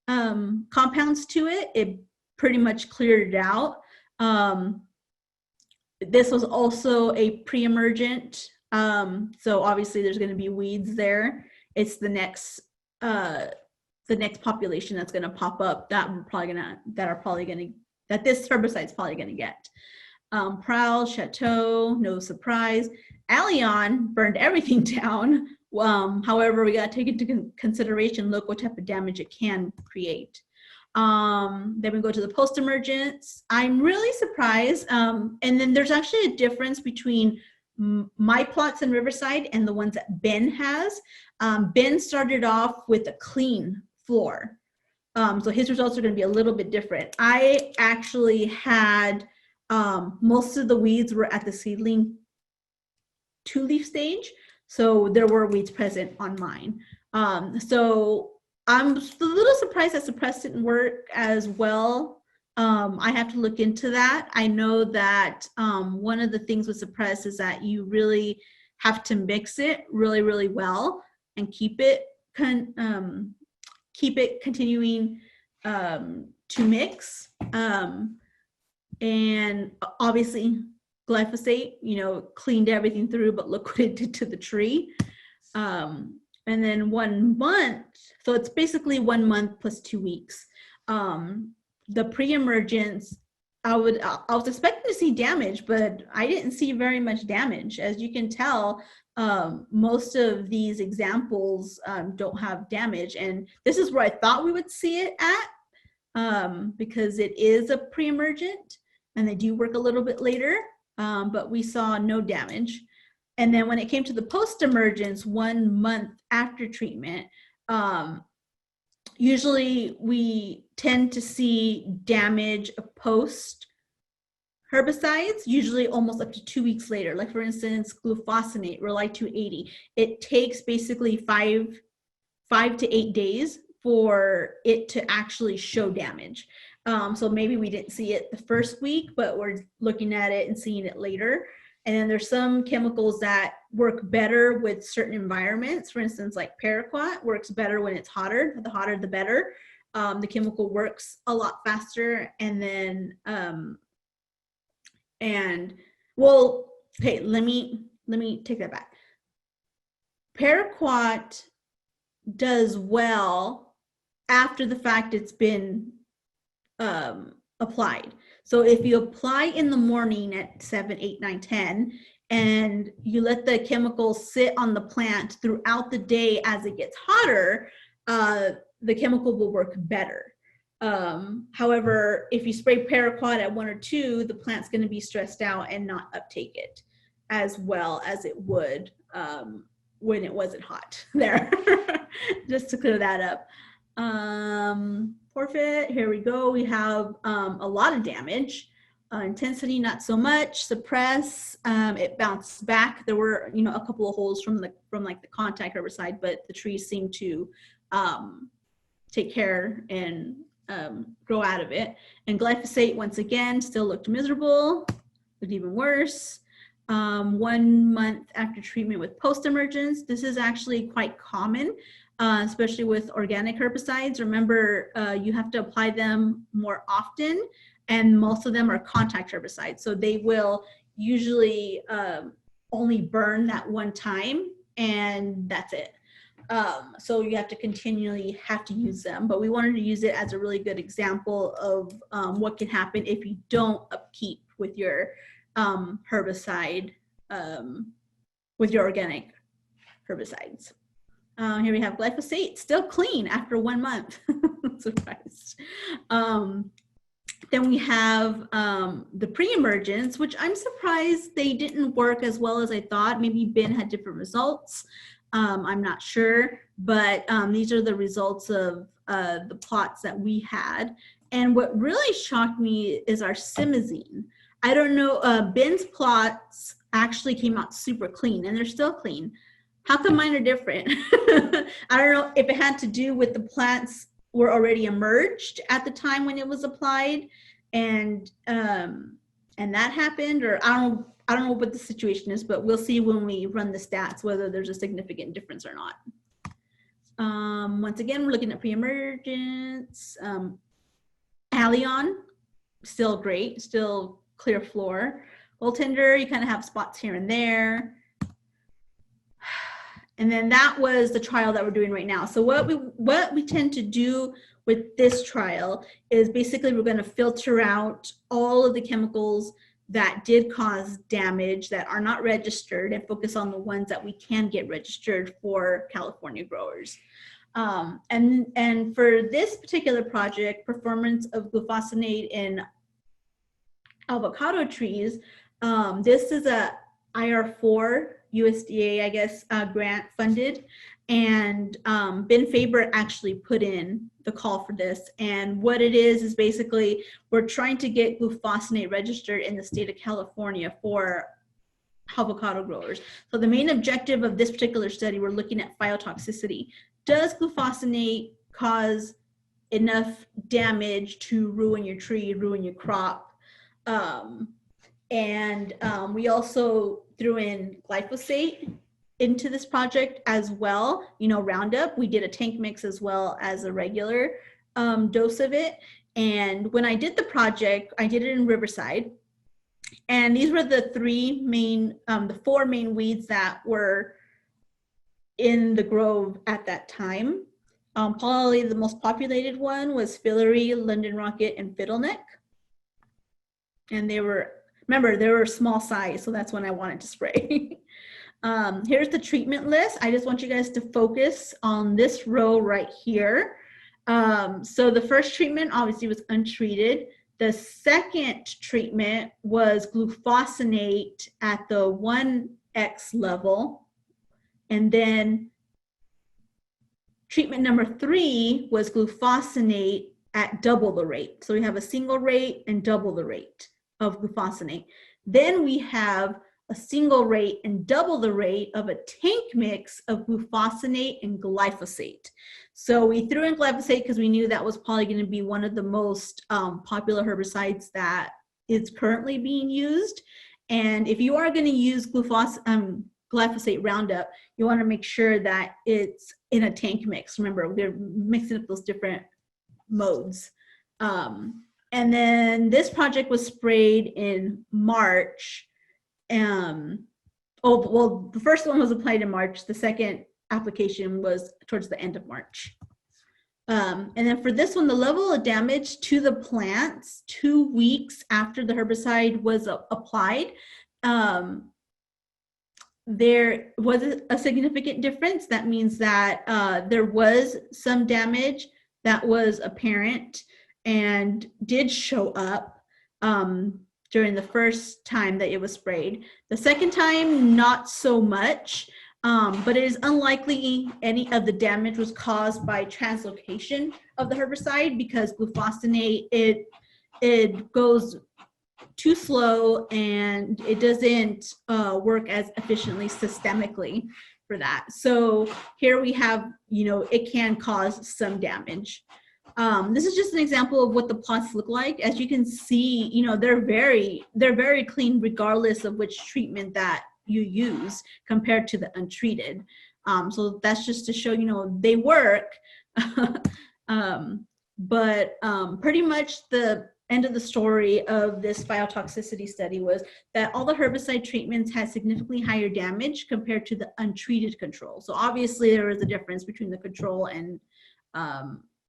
B: compounds to it. It pretty much cleared it out. This was also a pre-emergent, so obviously there's going to be weeds there. It's the next population that's going to pop up that this herbicide is probably going to get. Prowl, Chateau, no surprise. Allion burned everything down. However, we got to take into consideration, look what type of damage it can create. Then we go to the post-emergence. I'm really surprised. And then there's actually a difference between my plots in Riverside and the ones that Ben has. Ben started off with a clean floor. So his results are going to be a little bit different. I actually had most of the weeds were at the seedling 2-leaf stage. So there were weeds present on mine. So I'm a little surprised that suppress didn't work as well. I have to look into that. I know that one of the things with suppress is that you really have to mix it really, really well and keep it continuing to mix. And obviously glyphosate, cleaned everything through, but look what it did to the tree. And then 1 month, so it's basically 1 month plus 2 weeks. The pre-emergence, I was expecting to see damage, but I didn't see very much damage. As you can tell, most of these examples don't have damage. And this is where I thought we would see it at, because it is a pre-emergent and they do work a little bit later, but we saw no damage. And then when it came to the post-emergence 1 month after treatment, usually we tend to see damage of post herbicides, usually almost up to 2 weeks later. Like for instance, glufosinate, Rely 280. It takes basically 5 to 8 days for it to actually show damage. So maybe we didn't see it the first week, but we're looking at it and seeing it later. And then there's some chemicals that work better with certain environments. For instance, like paraquat works better when it's hotter. The hotter, the better. The chemical works a lot faster. And then, okay, let me take that back. Paraquat does well after the fact it's been applied. So if you apply in the morning at 7, 8, 9, 10, and you let the chemicals sit on the plant throughout the day as it gets hotter, the chemical will work better. However, if you spray paraquat at 1 or 2, the plant's going to be stressed out and not uptake it as well as it would when it wasn't hot there. Just to clear that up. Forfeit, here we go. We have a lot of damage. Intensity, not so much. Suppress, it bounced back. There were, you know, a couple of holes from like the contact herbicide, but the trees seemed to take care and grow out of it. And glyphosate, once again, still looked miserable, looked even worse. 1 month after treatment with post-emergence. This is actually quite common, especially with organic herbicides. Remember, you have to apply them more often, and most of them are contact herbicides. So they will usually only burn that one time, and that's it. So you have to continually use them. But we wanted to use it as a really good example of what can happen if you don't upkeep with your herbicide, with your organic herbicides. Here we have glyphosate, still clean after 1 month. Surprised. Then we have the pre-emergence, which I'm surprised they didn't work as well as I thought. Maybe Ben had different results. I'm not sure, but these are the results of the plots that we had. And what really shocked me is our simazine. I don't know, Ben's plots actually came out super clean, and they're still clean. How come mine are different? I don't know if it had to do with the plants were already emerged at the time when it was applied, and that happened, or I don't know what the situation is, but we'll see when we run the stats whether there's a significant difference or not. Once again, we're looking at pre-emergence. Allion, still great, still clear floor. Goaltender, you kind of have spots here and there. And then that was the trial that we're doing right now. So what we tend to do with this trial is basically we're going to filter out all of the chemicals that did cause damage that are not registered and focus on the ones that we can get registered for California growers. And for this particular project, performance of glyphosate in avocado trees, this is a IR4 USDA, I guess, grant funded, and Ben Faber actually put in the call for this. And what it is basically we're trying to get glyphosate registered in the state of California for avocado growers. So the main objective of this particular study, we're looking at phytotoxicity. Does glyphosate cause enough damage to ruin your tree, ruin your crop? We also threw in glyphosate into this project as well, you know, Roundup. We did a tank mix as well as a regular dose of it. And when I did the project, I did it in Riverside. And these were the four main weeds that were in the grove at that time. Probably the most populated one was Fillery, London Rocket, and Fiddleneck. And they were small size, so that's when I wanted to spray. Here's the treatment list. I just want you guys to focus on this row right here. So the first treatment obviously was untreated. The second treatment was glufosinate at the 1x level. And then treatment number 3 was glufosinate at double the rate. So we have a single rate and double the rate of glufosinate. Then we have a single rate and double the rate of a tank mix of glufosinate and glyphosate. So we threw in glyphosate because we knew that was probably going to be one of the most popular herbicides that is currently being used. And if you are going to use glyphosate Roundup, you want to make sure that it's in a tank mix. Remember, we're mixing up those different modes. And then this project was sprayed in March. The first one was applied in March. The second application was towards the end of March. And then for this one, the level of damage to the plants 2 weeks after the herbicide was applied, there was a significant difference. That means that there was some damage that was apparent and did show up during the first time that it was sprayed. The second time, not so much, but it is unlikely any of the damage was caused by translocation of the herbicide, because glufosinate, it goes too slow and it doesn't work as efficiently systemically for that. So here we have, it can cause some damage. This is just an example of what the plots look like. As you can see, they're very clean regardless of which treatment that you use compared to the untreated. So that's just to show, they work. But pretty much the end of the story of this phytotoxicity study was that all the herbicide treatments had significantly higher damage compared to the untreated control. So obviously there was a difference between the control and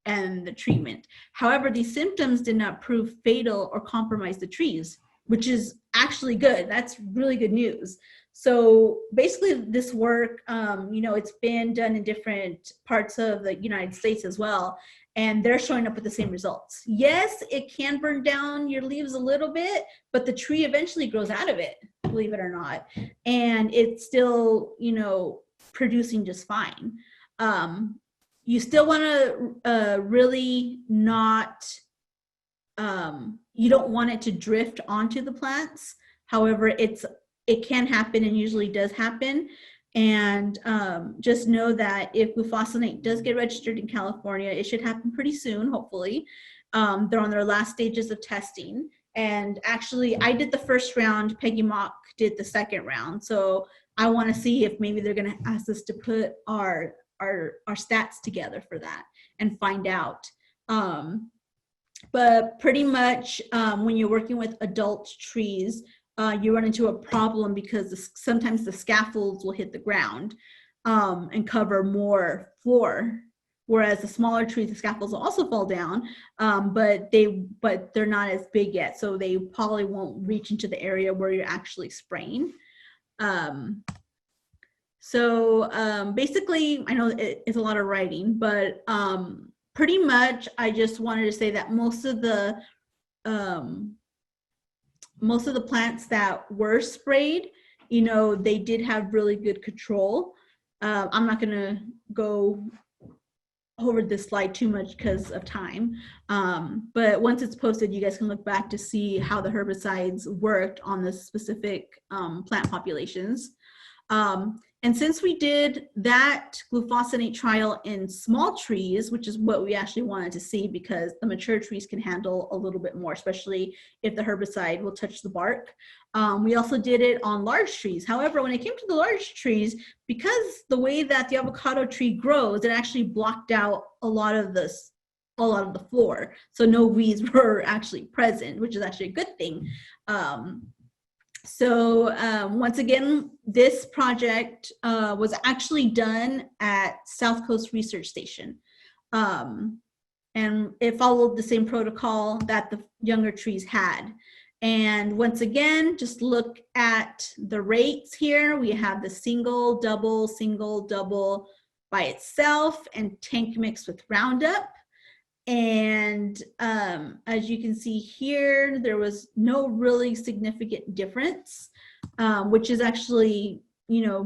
B: the treatment. However, these symptoms did not prove fatal or compromise the trees, which is actually good. That's really good news. So basically this work, it's been done in different parts of the United States as well, and they're showing up with the same results. Yes, it can burn down your leaves a little bit, but the tree eventually grows out of it, believe it or not, and it's still, producing just fine. You still want to really not, you don't want it to drift onto the plants. However, it can happen and usually does happen. And just know that if glufosinate does get registered in California, it should happen pretty soon, hopefully. They're on their last stages of testing. And actually, I did the first round, Peggy Mock did the second round. So I want to see if maybe they're going to ask us to put our stats together for that and find out. But pretty much when you're working with adult trees, you run into a problem because sometimes the scaffolds will hit the ground and cover more floor, whereas the smaller trees, the scaffolds will also fall down, but they're not as big yet, so they probably won't reach into the area where you're actually spraying. Basically, I know it's a lot of writing, but pretty much I just wanted to say that most of the plants that were sprayed, they did have really good control. I'm not gonna go over this slide too much because of time. But once it's posted, you guys can look back to see how the herbicides worked on the specific plant populations. And since we did that glufosinate trial in small trees, which is what we actually wanted to see because the mature trees can handle a little bit more, especially if the herbicide will touch the bark. We also did it on large trees. However, when it came to the large trees, because the way that the avocado tree grows, it actually blocked out a lot of the floor. So no weeds were actually present, which is actually a good thing. Once again, this project was actually done at South Coast Research Station. And it followed the same protocol that the younger trees had. And once again, just look at the rates here. We have the single, double by itself and tank mix with Roundup. And as you can see here, there was no really significant difference, which is actually,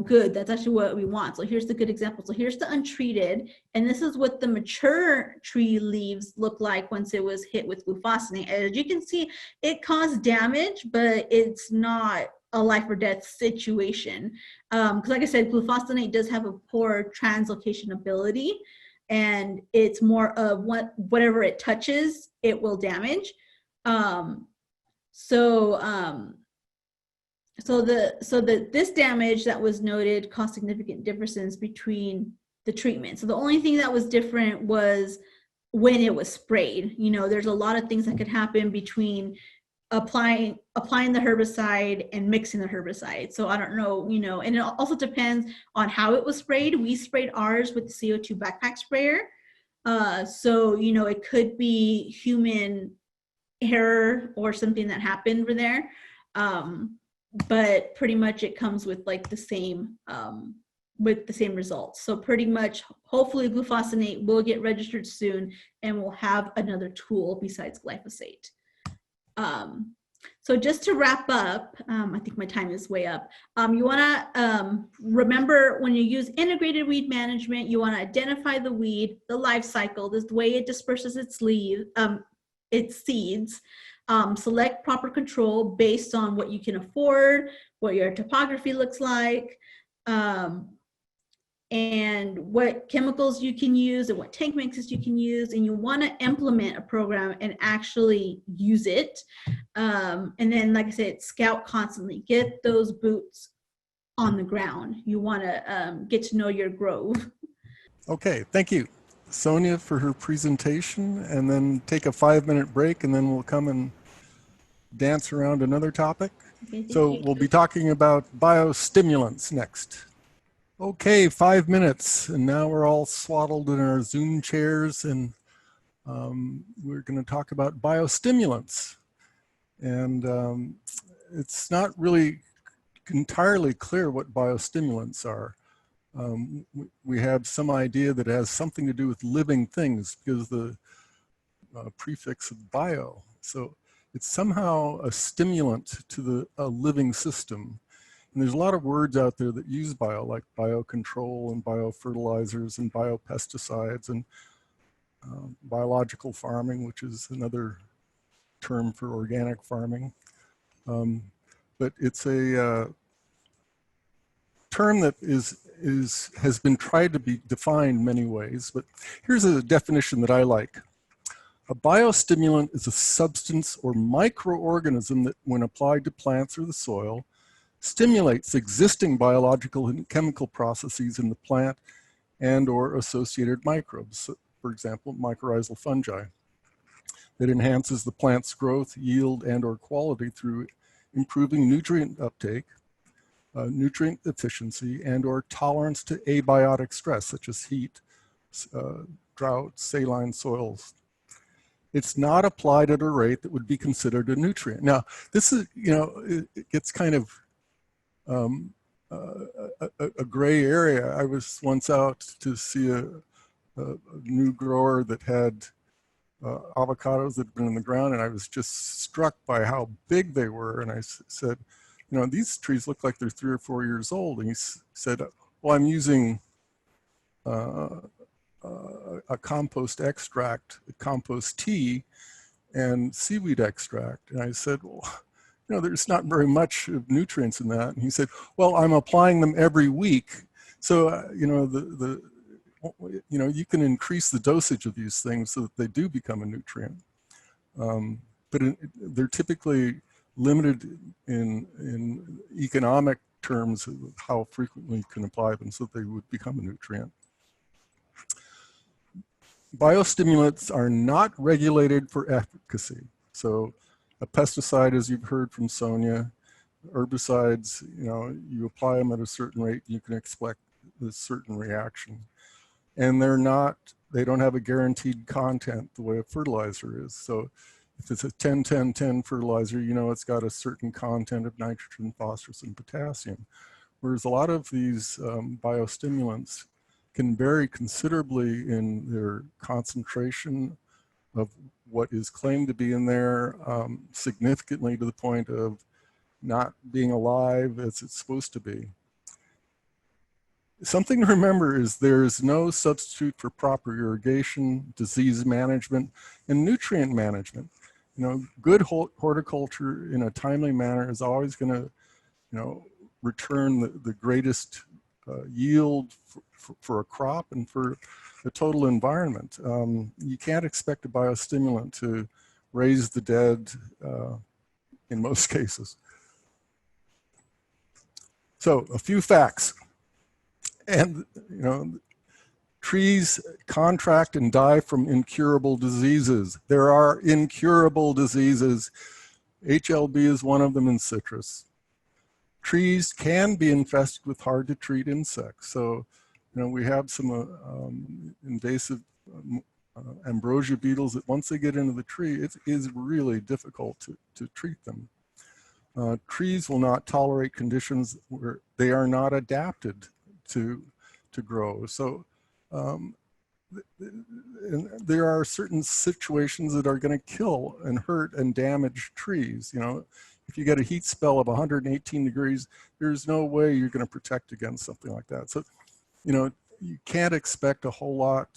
B: good. That's actually what we want. So here's the good example. So here's the untreated, and this is what the mature tree leaves look like once it was hit with glufosinate. As you can see, it caused damage, but it's not a life or death situation. Because like I said, glufosinate does have a poor translocation ability, and it's more of whatever it touches, it will damage. This damage that was noted caused significant differences between the treatment. So the only thing that was different was when it was sprayed. There's a lot of things that could happen between applying the herbicide and mixing the herbicide. So I don't know, and it also depends on how it was sprayed. We sprayed ours with the CO2 backpack sprayer. So, you know, it could be human error or something that happened over there. But pretty much it comes with like the same results. So pretty much, hopefully glufosinate will get registered soon and we'll have another tool besides glyphosate. So just to wrap up, I think my time is way up. You want to remember, when you use integrated weed management, you want to identify the weed, the life cycle, this is the way it disperses its seeds. Select proper control based on what you can afford, what your topography looks like, and what chemicals you can use and what tank mixes you can use. And you want to implement a program and actually use it. And then, like I said, scout constantly. Get those boots on the ground. You want to get to know your grove.
A: Okay, thank you, Sonia, for her presentation, and then take a 5-minute break, and then we'll come and dance around another topic.
B: Okay,
A: So we'll be talking about biostimulants next. Okay, 5 minutes, and now we're all swaddled in our Zoom chairs, and we're going to talk about biostimulants. And it's not really entirely clear what biostimulants are. We have some idea that it has something to do with living things because the prefix of bio. So it's somehow a stimulant to a living system. And there's a lot of words out there that use bio, like biocontrol and biofertilizers and biopesticides and biological farming, which is another term for organic farming. But it's a term that has been tried to be defined many ways, but here's a definition that I like. A biostimulant is a substance or microorganism that, when applied to plants or the soil, stimulates existing biological and chemical processes in the plant and or associated microbes, for example, mycorrhizal fungi. That enhances the plant's growth, yield, and or quality through improving nutrient uptake, nutrient efficiency, and or tolerance to abiotic stress, such as heat, drought, saline soils. It's not applied at a rate that would be considered a nutrient. Now, this is, you know, it gets kind of a gray area. I was once out to see a new grower that had avocados that had been in the ground, and I was just struck by how big they were. And I said, you know, these trees look like they're 3 or 4 years old. And he said, well, I'm using a compost extract, a compost tea, and seaweed extract. And I said, well, you know, there's not very much of nutrients in that. And he said, well, I'm applying them every week. So, you know, you know, you can increase the dosage of these things so that they do become a nutrient. But they're typically limited in economic terms of how frequently you can apply them so that they would become a nutrient. Biostimulants are not regulated for efficacy. So a pesticide, as you've heard from Sonia, herbicides, you know, you apply them at a certain rate, you can expect a certain reaction. And they don't have a guaranteed content the way a fertilizer is. So if it's a 10-10-10 fertilizer, you know it's got a certain content of nitrogen, phosphorus, and potassium. Whereas a lot of these biostimulants can vary considerably in their concentration of what is claimed to be in there, significantly to the point of not being alive as it's supposed to be. Something to remember is there is no substitute for proper irrigation, disease management, and nutrient management. You know, good horticulture in a timely manner is always going to, you know, return the greatest yield for a crop and for the total environment. You can't expect a biostimulant to raise the dead in most cases. So a few facts. And, you know, trees contract and die from incurable diseases. There are incurable diseases. HLB is one of them in citrus. Trees can be infested with hard to treat insects. So, you know, we have some invasive ambrosia beetles that once they get into the tree, it is really difficult to treat them. Trees will not tolerate conditions where they are not adapted to grow. So and there are certain situations that are going to kill and hurt and damage trees. You know, if you get a heat spell of 118 degrees, there's no way you're going to protect against something like that. So, you know, you can't expect a whole lot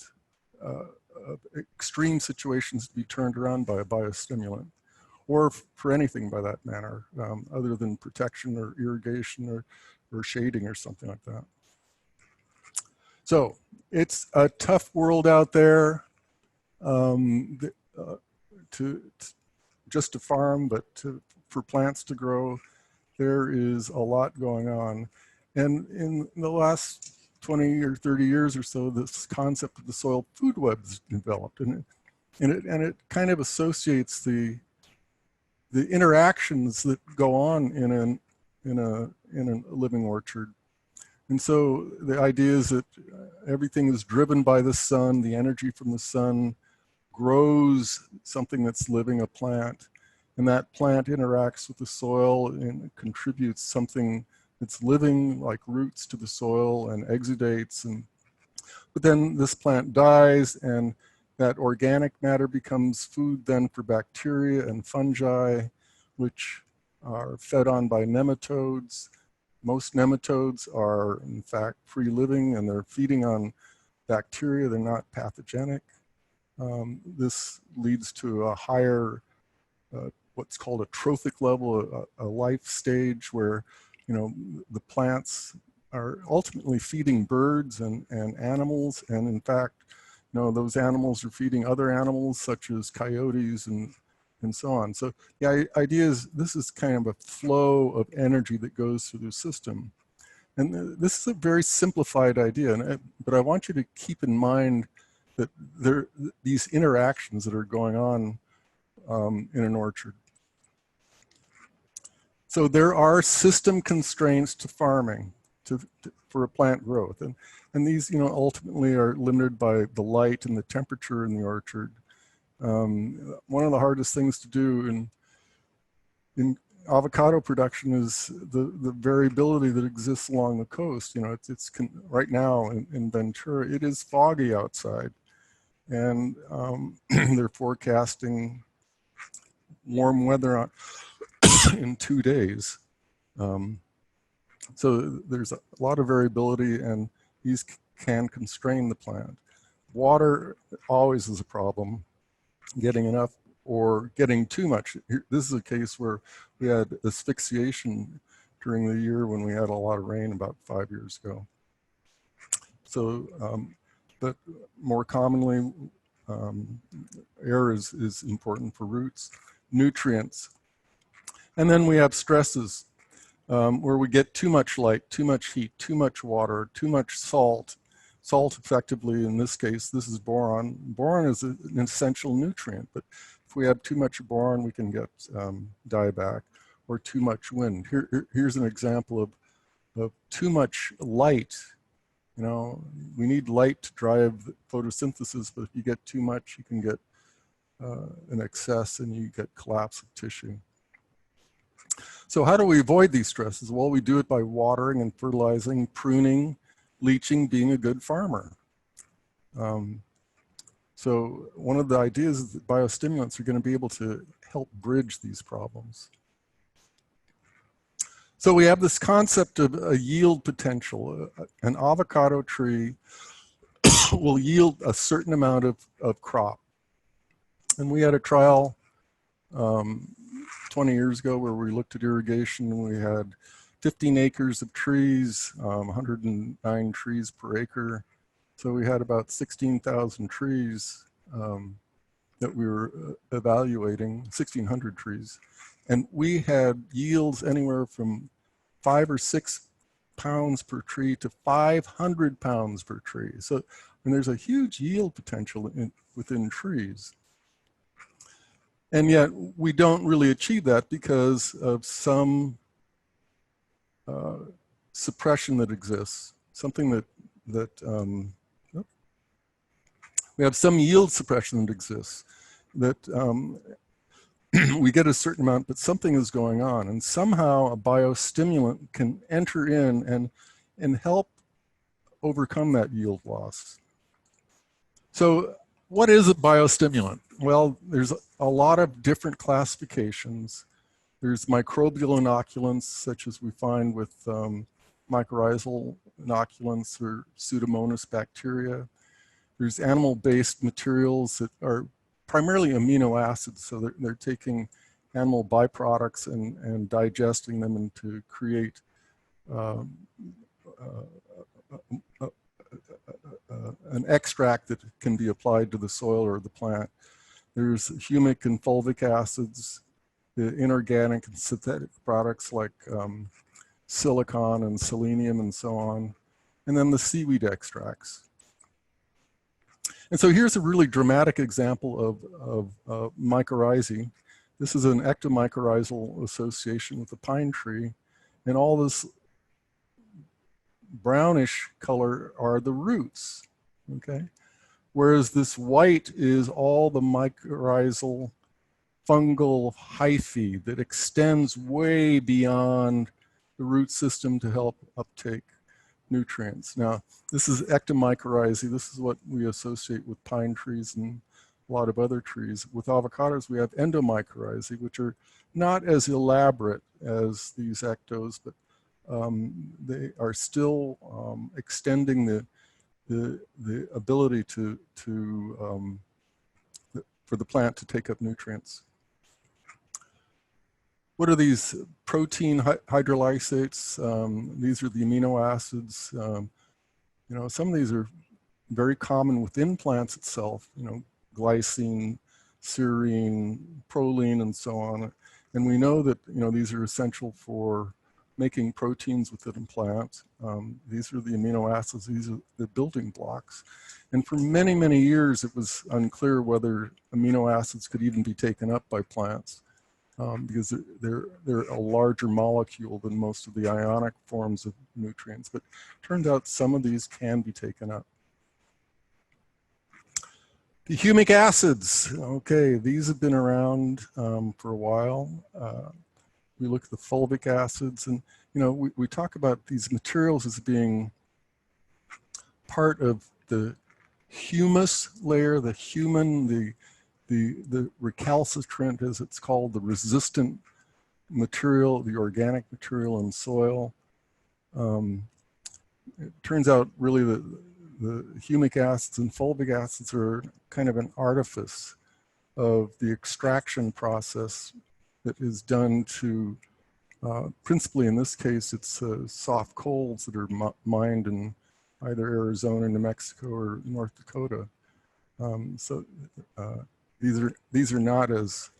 A: of extreme situations to be turned around by a biostimulant, or for anything by that manner, other than protection or irrigation or shading or something like that. So it's a tough world out there just to farm, but for plants to grow. There is a lot going on. And in the last 20 or 30 years or so, this concept of the soil food web has developed, and it kind of associates the interactions that go on in a living orchard. And so the idea is that everything is driven by the sun. The energy from the sun grows something that's living, a plant, and that plant interacts with the soil and contributes something that's living, like roots, to the soil and exudates. But then this plant dies, and that organic matter becomes food then for bacteria and fungi, which are fed on by nematodes. Most nematodes are, in fact, free living, and they're feeding on bacteria. They're not pathogenic. This leads to a higher, what's called a trophic level, a life stage where, you know, the plants are ultimately feeding birds and animals. And in fact, you know, those animals are feeding other animals such as coyotes and so on. So the idea is this is kind of a flow of energy that goes through the system. And this is a very simplified idea, but I want you to keep in mind that these interactions that are going on in an orchard. So there are system constraints to farming for a plant growth. And these, you know, ultimately are limited by the light and the temperature in the orchard. One of the hardest things to do in avocado production is the variability that exists along the coast. You know, right now in Ventura, it is foggy outside, and they're forecasting warm weather in 2 days. So there's a lot of variability, and these can constrain the plant. Water always is a problem, getting enough or getting too much. This is a case where we had asphyxiation during the year when we had a lot of rain about 5 years ago. So, but more commonly, air is important for roots, nutrients. And then we have stresses where we get too much light, too much heat, too much water, too much salt. Salt, effectively, in this case, this is boron. Boron is an essential nutrient, but if we have too much boron, we can get dieback, or too much wind. Here's an example of too much light. You know, we need light to drive photosynthesis, but if you get too much, you can get an excess and you get collapse of tissue. So how do we avoid these stresses? Well, we do it by watering and fertilizing, pruning, leaching, being a good farmer. So one of the ideas is that biostimulants are going to be able to help bridge these problems. So we have this concept of a yield potential. An avocado tree will yield a certain amount of crop. And we had a trial 20 years ago where we looked at irrigation, and we had 15 acres of trees, 109 trees per acre. So we had about 16,000 trees that we were evaluating, 1,600 trees. And we had yields anywhere from 5 or 6 pounds per tree to 500 pounds per tree. So, and there's a huge yield potential within trees. And yet we don't really achieve that because of some suppression that exists, something that We have some yield suppression that exists, that we get a certain amount, but something is going on, and somehow a biostimulant can enter in and help overcome that yield loss. So what is a biostimulant? Well, there's a lot of different classifications. There's microbial inoculants, such as we find with mycorrhizal inoculants or Pseudomonas bacteria. There's animal-based materials that are primarily amino acids, so they're taking animal byproducts and digesting them and to create an extract that can be applied to the soil or the plant. There's humic and fulvic acids, the inorganic and synthetic products like silicon and selenium and so on, and then the seaweed extracts. And so here's a really dramatic example of mycorrhizae. This is an ectomycorrhizal association with a pine tree, and all this brownish color are the roots, okay? Whereas this white is all the mycorrhizal fungal hyphae that extends way beyond the root system to help uptake nutrients. Now, this is ectomycorrhizae. This is what we associate with pine trees and a lot of other trees. With avocados, we have endomycorrhizae, which are not as elaborate as these ectos, but they are still extending the ability for the plant to take up nutrients. What are these protein hydrolysates? These are the amino acids. You know, some of these are very common within plants itself, you know, glycine, serine, proline, and so on. And we know that, you know, these are essential for making proteins within plants. These are the amino acids, these are the building blocks. And for many, many years, it was unclear whether amino acids could even be taken up by plants. Because they're a larger molecule than most of the ionic forms of nutrients. But it turned out some of these can be taken up. The humic acids, okay, these have been around for a while. We look at the fulvic acids, and you know, we talk about these materials as being part of the humus layer, the human, the recalcitrant, as it's called, the resistant material, the organic material in soil. It turns out really the humic acids and fulvic acids are kind of an artifice of the extraction process that is done to, principally in this case, it's soft coals that are mined in either Arizona, New Mexico, or North Dakota. These are not as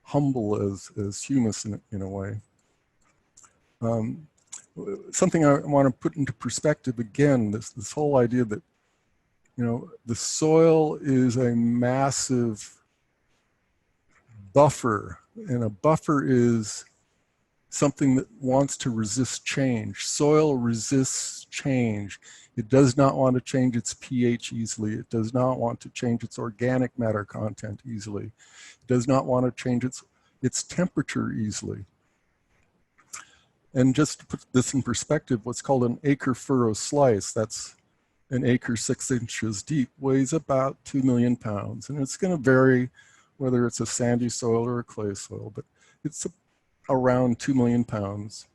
A: humble as humus in a way. Something I want to put into perspective again, this whole idea that, you know, the soil is a massive buffer, and a buffer is something that wants to resist change. Soil resists change. It does not want to change its pH easily. It does not want to change its organic matter content easily. It does not want to change its temperature easily. And just to put this in perspective, what's called an acre furrow slice, that's an acre 6 inches deep, weighs about 2 million pounds. And it's going to vary whether it's a sandy soil or a clay soil, but it's around 2 million pounds.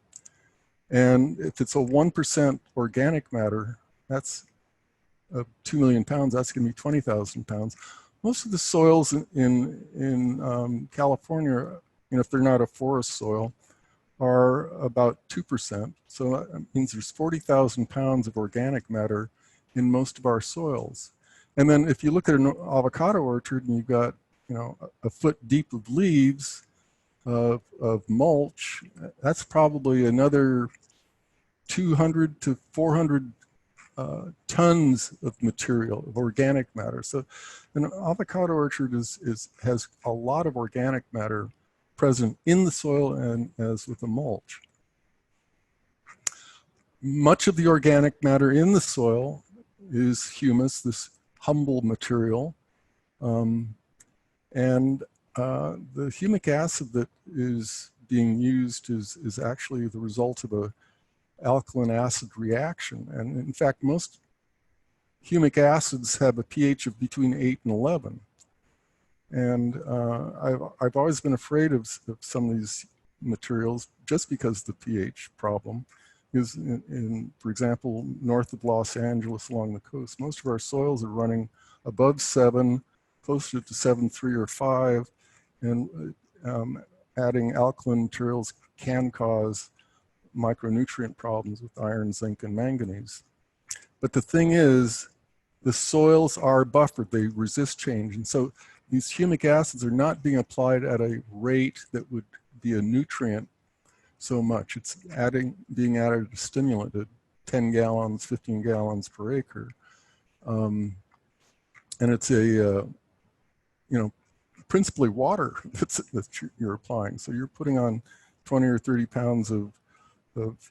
A: And if it's a 1% organic matter, that's 2 million pounds, that's going to be 20,000 pounds. Most of the soils in California, you know, if they're not a forest soil, are about 2%. So that means there's 40,000 pounds of organic matter in most of our soils. And then if you look at an avocado orchard and you've got, you know, a foot deep of leaves of mulch, that's probably another 200 to 400 tons of material, of organic matter. So an avocado orchard has a lot of organic matter present in the soil and as with the mulch. Much of the organic matter in the soil is humus, this humble material. And the humic acid that is being used is actually the result of a alkaline acid reaction. And in fact, most humic acids have a pH of between 8 and 11. And I've always been afraid of some of these materials just because of the pH problem. Is for example, north of Los Angeles along the coast, most of our soils are running above 7, closer to 7.3 or 5, and adding alkaline materials can cause micronutrient problems with iron, zinc, and manganese. But the thing is, the soils are buffered, they resist change. And so these humic acids are not being applied at a rate that would be a nutrient so much. It's being added as a stimulant at 10 gallons, 15 gallons per acre. And it's principally water that you're applying. So you're putting on 20 or 30 pounds of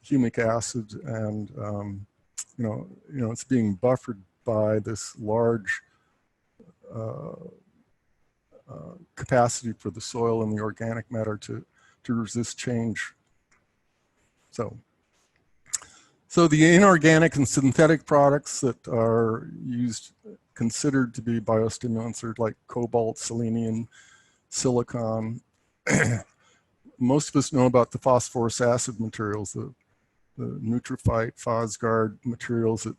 A: humic acid, and it's being buffered by this large capacity for the soil and the organic matter to resist change. So the inorganic and synthetic products that are considered to be biostimulants are like cobalt, selenium, silicon. Most of us know about the phosphorus acid materials, the Nutrifite, Fosgard materials that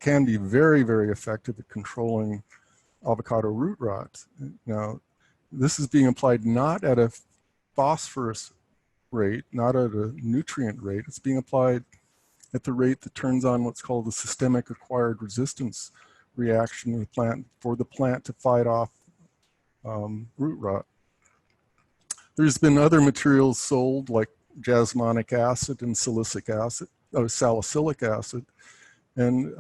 A: can be very, very effective at controlling avocado root rot. Now, this is being applied not at a phosphorus rate, not at a nutrient rate. It's being applied at the rate that turns on what's called the systemic acquired resistance reaction in the plant for the plant to fight off root rot. There's been other materials sold like jasmonic acid and salicylic acid, and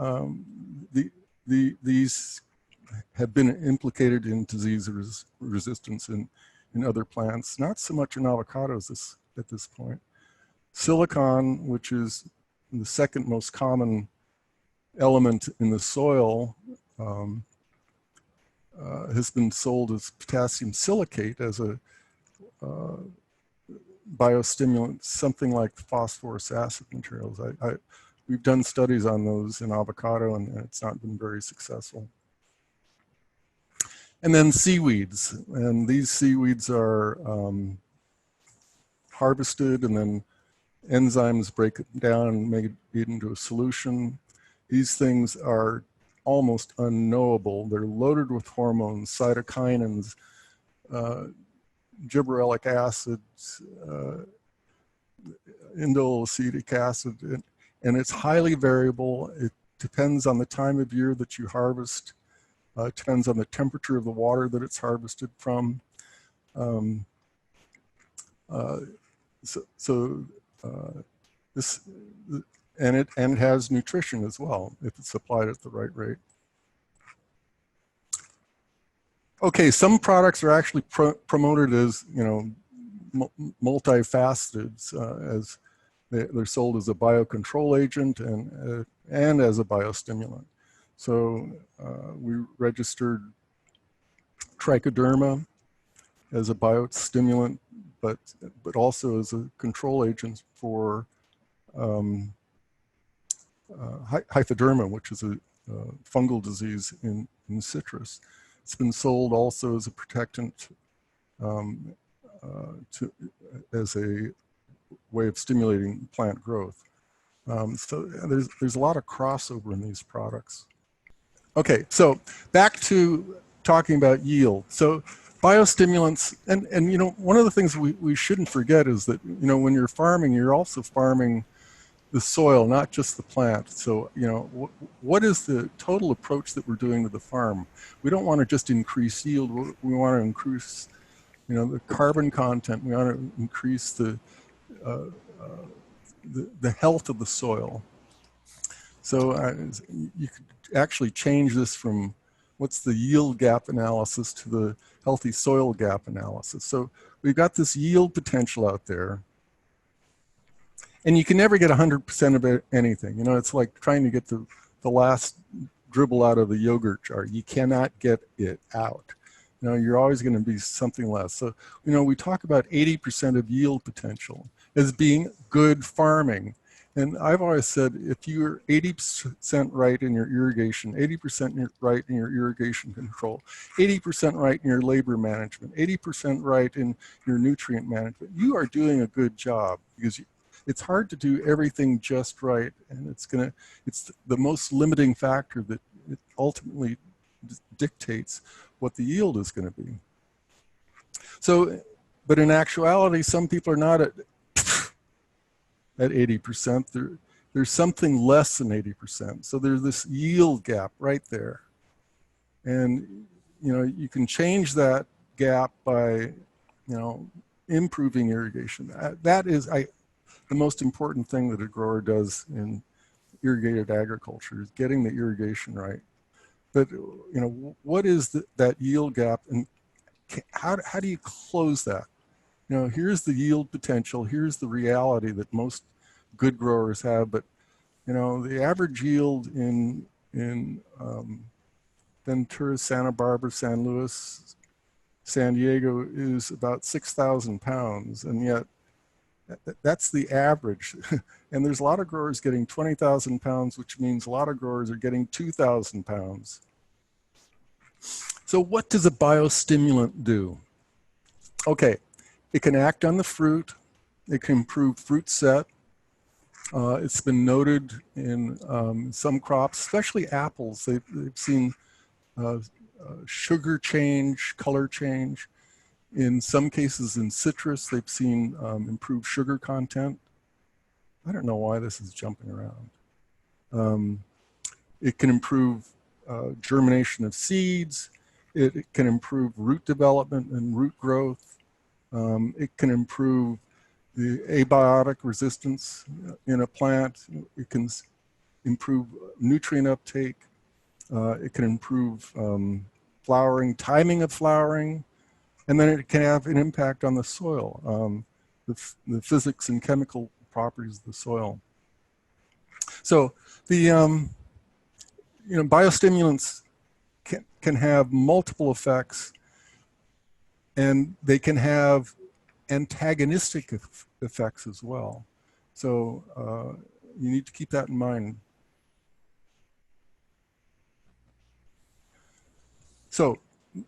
A: these have been implicated in disease resistance in other plants, not so much in avocados at this point. Silicon, which is the second most common element in the soil, has been sold as potassium silicate as a biostimulant, something like the phosphorus acid materials. We've done studies on those in avocado, and it's not been very successful. And then seaweeds, and these seaweeds are harvested, and then enzymes break it down and make it into a solution. These things are almost unknowable. They're loaded with hormones, cytokinins, gibberellic acids, indolacetic acid, and it's highly variable. It depends on the time of year that you harvest. It depends on the temperature of the water that it's harvested from. It has nutrition as well if it's applied at the right rate. Okay, some products are actually promoted as multifaceted, as they're sold as a biocontrol agent and as a biostimulant. So we registered trichoderma as a biostimulant, but also as a control agent for hypoderma, which is a fungal disease in citrus. It's been sold also as a protectant as a way of stimulating plant growth. So there's a lot of crossover in these products. Okay, so back to talking about yield. So biostimulants, and one of the things we shouldn't forget is that when you're farming, you're also farming the soil, not just the plant. So what is the total approach that we're doing to the farm? We don't want to just increase yield. We want to increase the carbon content. We want to increase the health of the soil. So you could actually change this from what's the yield gap analysis to the healthy soil gap analysis. So we've got this yield potential out there, and you can never get 100% of anything. It's like trying to get the last dribble out of the yogurt jar. You cannot get it out. You know, you're always going to be something less. So, you know, we talk about 80% of yield potential as being good farming. And I've always said, if you're 80% right in your irrigation, 80% right in your irrigation control, 80% right in your labor management, 80% right in your nutrient management, you are doing a good job, because it's hard to do everything just right. And it's the most limiting factor that it ultimately dictates what the yield is going to be. So, but in actuality, some people are not at 80%. There's something less than 80%. So there's this yield gap right there. And, you know, you can change that gap by, you know, improving irrigation. That is the most important thing that a grower does in irrigated agriculture, is getting the irrigation right. But, you know, what is that yield gap, and how do you close that? You know, here's the yield potential, here's the reality that most good growers have, but, you know, the average yield in Ventura, Santa Barbara, San Luis, San Diego is about 6,000 pounds, and yet that's the average. And there's a lot of growers getting 20,000 pounds, which means a lot of growers are getting 2,000 pounds. So what does a biostimulant do? Okay, it can act on the fruit. It can improve fruit set. It's been noted in some crops, especially apples. They've seen sugar change, color change. In some cases in citrus, they've seen improved sugar content. I don't know why this is jumping around. It can improve germination of seeds. It can improve root development and root growth. It can improve the abiotic resistance in a plant. It can improve nutrient uptake. It can improve flowering, timing of flowering, and then it can have an impact on the soil, the physics and chemical properties of the soil. So the you know, biostimulants can have multiple effects, and they can have antagonistic effects as well. So you need to keep that in mind. So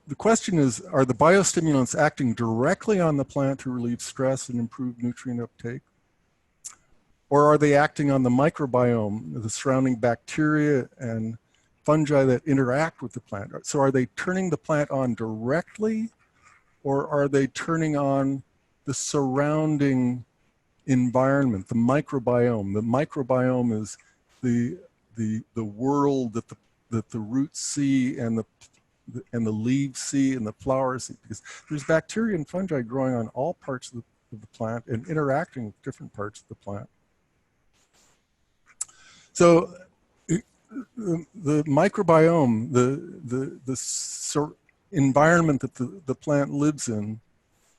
A: the question is, are the biostimulants acting directly on the plant to relieve stress and improve nutrient uptake? Or are they acting on the microbiome, the surrounding bacteria and fungi that interact with the plant? So are they turning the plant on directly, or are they turning on the surrounding environment, the microbiome? The microbiome is the world that the roots see and the leaves see and the flowers see, because there's bacteria and fungi growing on all parts of the plant and interacting with different parts of the plant. So the microbiome, the environment that the plant lives in,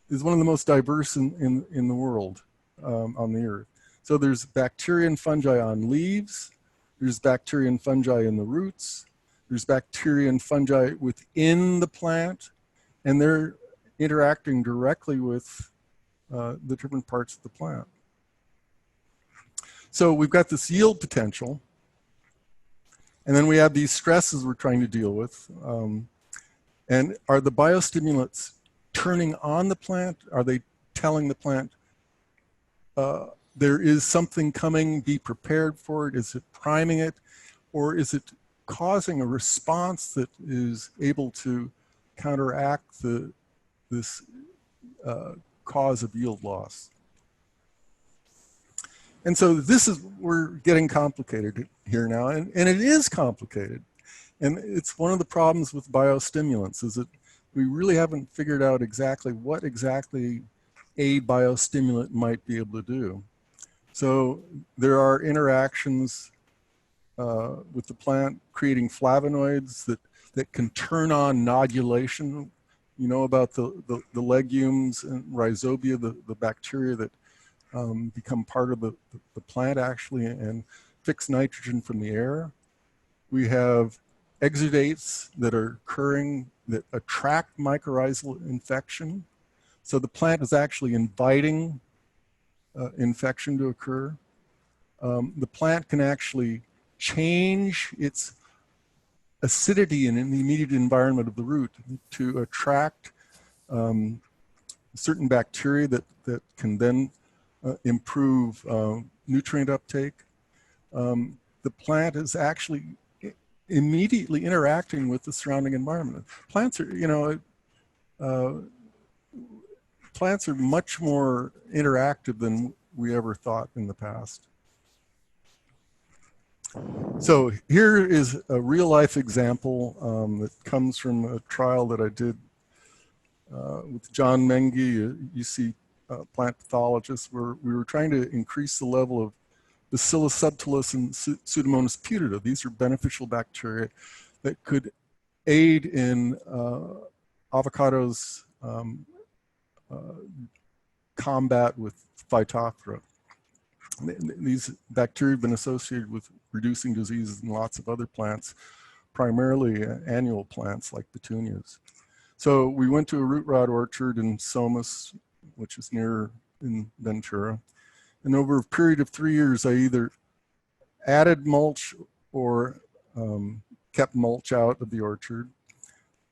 A: is one of the most diverse in the world, on the earth. So there's bacteria and fungi on leaves, there's bacteria and fungi in the roots, there's bacteria and fungi within the plant, and they're interacting directly with the different parts of the plant. So we've got this yield potential, and then we have these stresses we're trying to deal with. And are the biostimulants turning on the plant? Are they telling the plant there is something coming, be prepared for it? Is it priming it? Or is it causing a response that is able to counteract this cause of yield loss? And so we're getting complicated here now, and it is complicated. And it's one of the problems with biostimulants, is that we really haven't figured out exactly what exactly a biostimulant might be able to do. So there are interactions with the plant creating flavonoids that can turn on nodulation. You know about the legumes and rhizobia, the bacteria that become part of the plant actually and fix nitrogen from the air. We have exudates that are occurring that attract mycorrhizal infection. So the plant is actually inviting infection to occur. The plant can actually change its acidity in the immediate environment of the root to attract certain bacteria that can then improve nutrient uptake. The plant is actually immediately interacting with the surrounding environment. Plants are, plants are much more interactive than we ever thought in the past. So here is a real life example that comes from a trial that I did with John Mengi, a UC plant pathologist, where we were trying to increase the level of Bacillus subtilis and Pseudomonas putida. These are beneficial bacteria that could aid in avocado's combat with Phytophthora. These bacteria have been associated with reducing diseases in lots of other plants, primarily annual plants like petunias. So we went to a root rod orchard in Somas, which is near in Ventura. And over a period of 3 years, I either added mulch or kept mulch out of the orchard.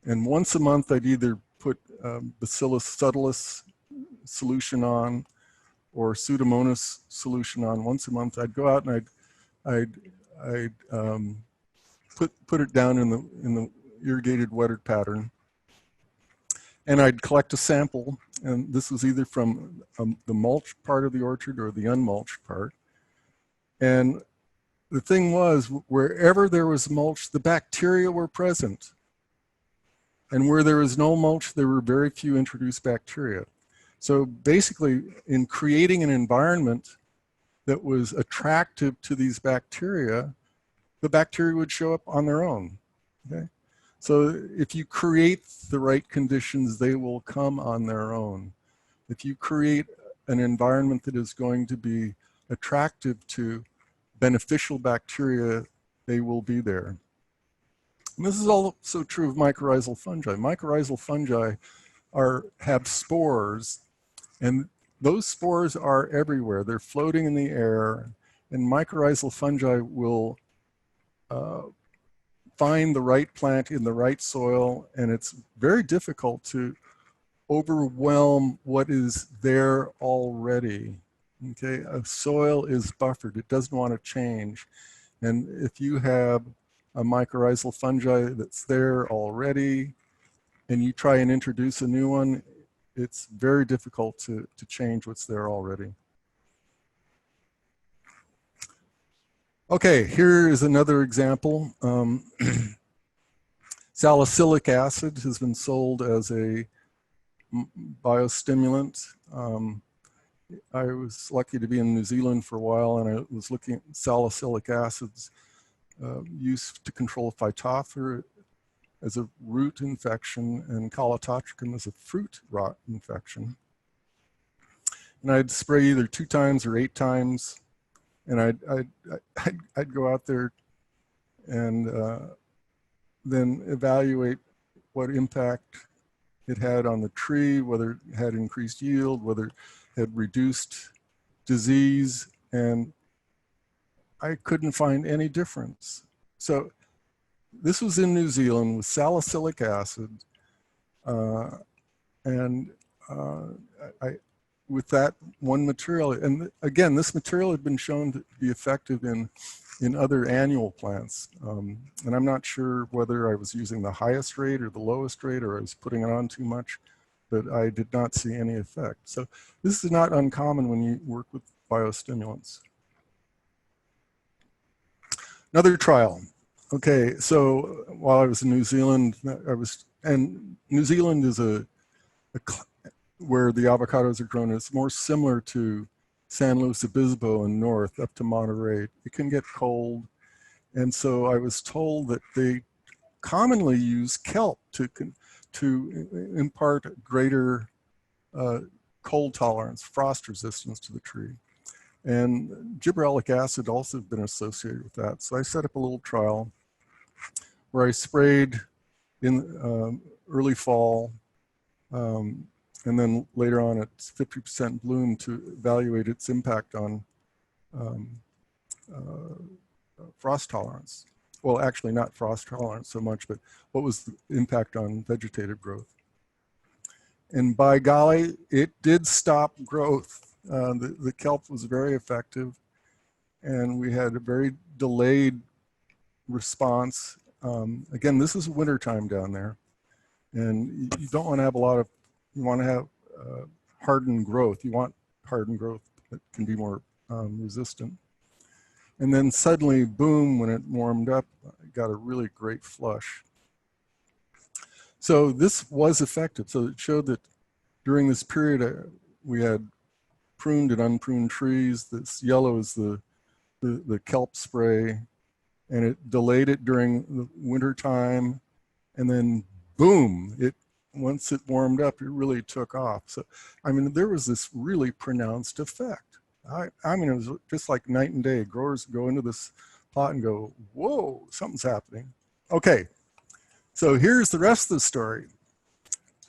A: And once a month, I'd either put Bacillus subtilis solution on or Pseudomonas solution on once a month. I'd go out and I'd put it down in the irrigated wetted pattern, and I'd collect a sample. And this was either from the mulched part of the orchard or the unmulched part. And the thing was, wherever there was mulch, the bacteria were present. And where there was no mulch, there were very few introduced bacteria. So basically, in creating an environment that was attractive to these bacteria, the bacteria would show up on their own. Okay? So if you create the right conditions, they will come on their own. If you create an environment that is going to be attractive to beneficial bacteria, they will be there. And this is also true of mycorrhizal fungi. Mycorrhizal fungi have spores, and those spores are everywhere. They're floating in the air, and mycorrhizal fungi will find the right plant in the right soil, and it's very difficult to overwhelm what is there already. Okay, a soil is buffered. It doesn't want to change. And if you have a mycorrhizal fungi that's there already, and you try and introduce a new one, it's very difficult to change what's there already. Okay, here is another example. Salicylic acid has been sold as a biostimulant. I was lucky to be in New Zealand for a while, and I was looking at salicylic acids used to control Phytophthora as a root infection and Calototricum as a fruit rot infection. And I'd spray either 2 times or 8 times, and I'd go out there and then evaluate what impact it had on the tree, whether it had increased yield, whether it had reduced disease, and I couldn't find any difference. So this was in New Zealand with salicylic acid, with that one material. And again, this material had been shown to be effective in other annual plants. And I'm not sure whether I was using the highest rate or the lowest rate, or I was putting it on too much, but I did not see any effect. So this is not uncommon when you work with biostimulants. Another trial. Okay, so while I was in New Zealand, and New Zealand is where the avocados are grown. It's more similar to San Luis Obispo in north up to Monterey. It can get cold. And so I was told that they commonly use kelp to impart greater cold tolerance, frost resistance to the tree. And gibberellic acid also has been associated with that. So I set up a little trial where I sprayed in early fall, and then later on at 50% bloom to evaluate its impact on frost tolerance. Well, actually not frost tolerance so much, but what was the impact on vegetative growth. And by golly, it did stop growth. The kelp was very effective, and we had a very delayed response. Again, this is wintertime down there, and you don't want to have a lot of, you want to have hardened growth. You want hardened growth that can be more resistant. And then suddenly, boom, when it warmed up, I got a really great flush. So this was effective. So it showed that during this period, we had pruned and unpruned trees. This yellow is the kelp spray, and it delayed it during the winter time. And then boom, once it warmed up, it really took off. So, I mean, there was this really pronounced effect. I mean, it was just like night and day. Growers go into this plot and go, whoa, something's happening. Okay, so here's the rest of the story.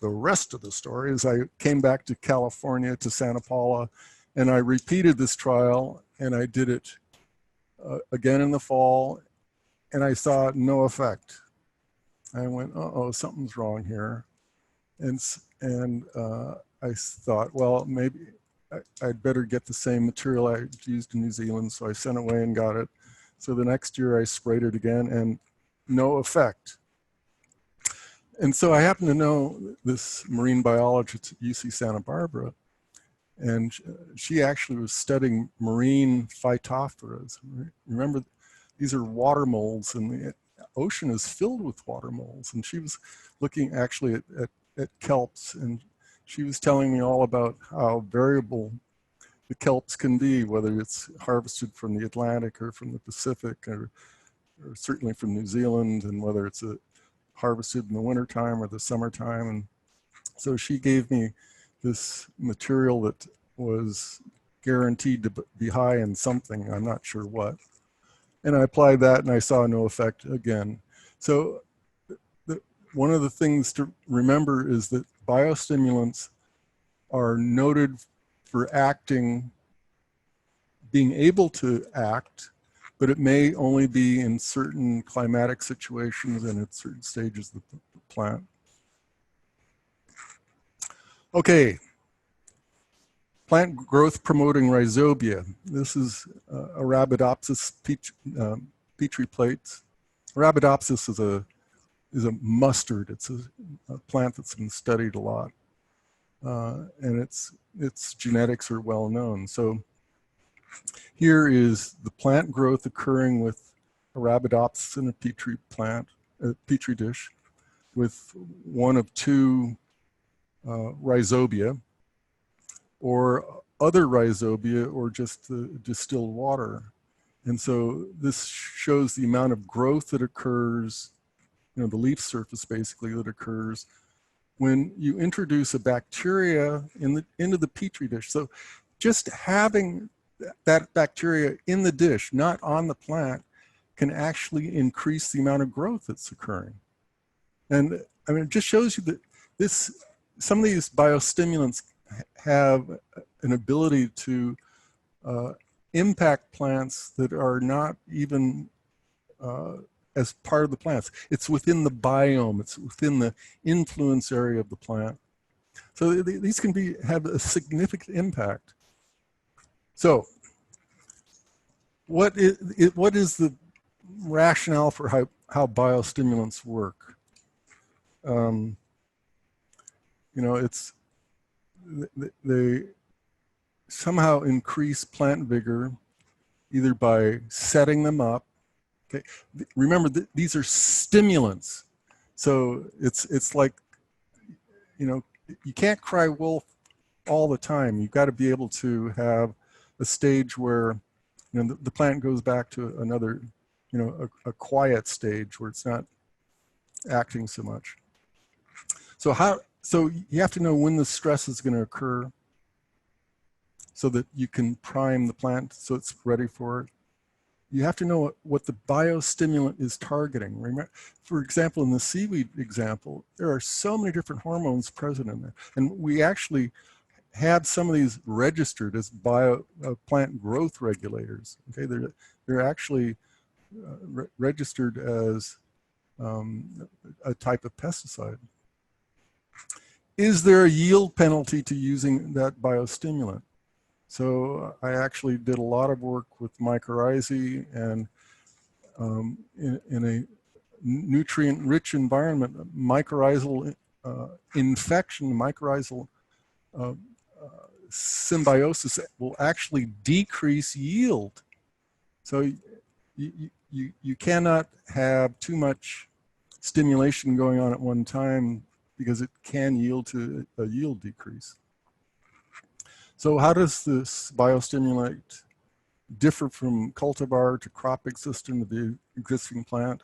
A: The rest of the story is I came back to California, to Santa Paula, and I repeated this trial, and I did it again in the fall, and I saw no effect. I went, uh-oh, something's wrong here. And I thought, well, maybe I'd better get the same material I used in New Zealand. So I sent away and got it. So the next year I sprayed it again, and no effect. And so I happen to know this marine biologist at UC Santa Barbara, and she actually was studying marine phytophthora. Remember, these are water moles, and the ocean is filled with water moles. And she was looking actually at kelps, and she was telling me all about how variable the kelps can be, whether it's harvested from the Atlantic or from the Pacific, or certainly from New Zealand, and whether it's harvested in the wintertime or the summertime. And so she gave me this material that was guaranteed to be high in something, I'm not sure what. And I applied that, and I saw no effect again. So one of the things to remember is that biostimulants are noted for acting, being able to act, but it may only be in certain climatic situations and at certain stages of the plant. Okay, plant growth promoting rhizobia. This is Arabidopsis petri plates. Arabidopsis is a mustard. It's a plant that's been studied a lot, and its genetics are well known. So here is the plant growth occurring with Arabidopsis in a petri dish, with one of two rhizobia, or other rhizobia, or just the distilled water. And so this shows the amount of growth that occurs, the leaf surface basically, that occurs when you introduce a bacteria into the petri dish. So just having that bacteria in the dish, not on the plant, can actually increase the amount of growth that's occurring. And I mean, it just shows you that some of these biostimulants have an ability to impact plants that are not even as part of the plants. It's within the biome, it's within the influence area of the plant. So these can have a significant impact. So what is the rationale for how biostimulants work? They somehow increase plant vigor either by setting them up. Okay, remember these are stimulants, so it's like, you can't cry wolf all the time. You've got to be able to have a stage where the plant goes back to another, a quiet stage where it's not acting so much. So you have to know when the stress is going to occur so that you can prime the plant so it's ready for it. you have to know what the biostimulant is targeting. Remember, for example, in the seaweed example, there are so many different hormones present in there. And we actually had some of these registered as plant growth regulators. Okay, they're actually registered as a type of pesticide. Is there a yield penalty to using that biostimulant? So I actually did a lot of work with mycorrhizae, and in a nutrient-rich environment, mycorrhizal infection, mycorrhizal symbiosis will actually decrease yield. So you cannot have too much stimulation going on at one time, because it can yield to a yield decrease. So how does this biostimulate differ from cultivar to crop existent of the existing plant?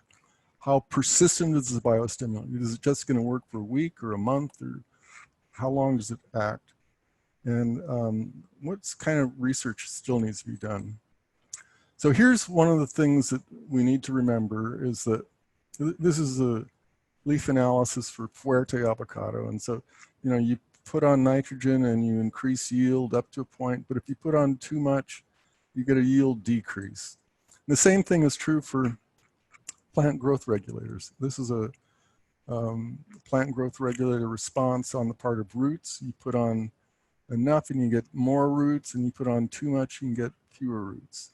A: How persistent is the biostimulant? Is it just going to work for a week or a month, or how long does it act? And what kind of research still needs to be done? So here's one of the things that we need to remember, is that this is a leaf analysis for Fuerte avocado. And so, you put on nitrogen and you increase yield up to a point, but if you put on too much, you get a yield decrease. And the same thing is true for plant growth regulators. This is a plant growth regulator response on the part of roots. You put on enough and you get more roots, and you put on too much, you can get fewer roots.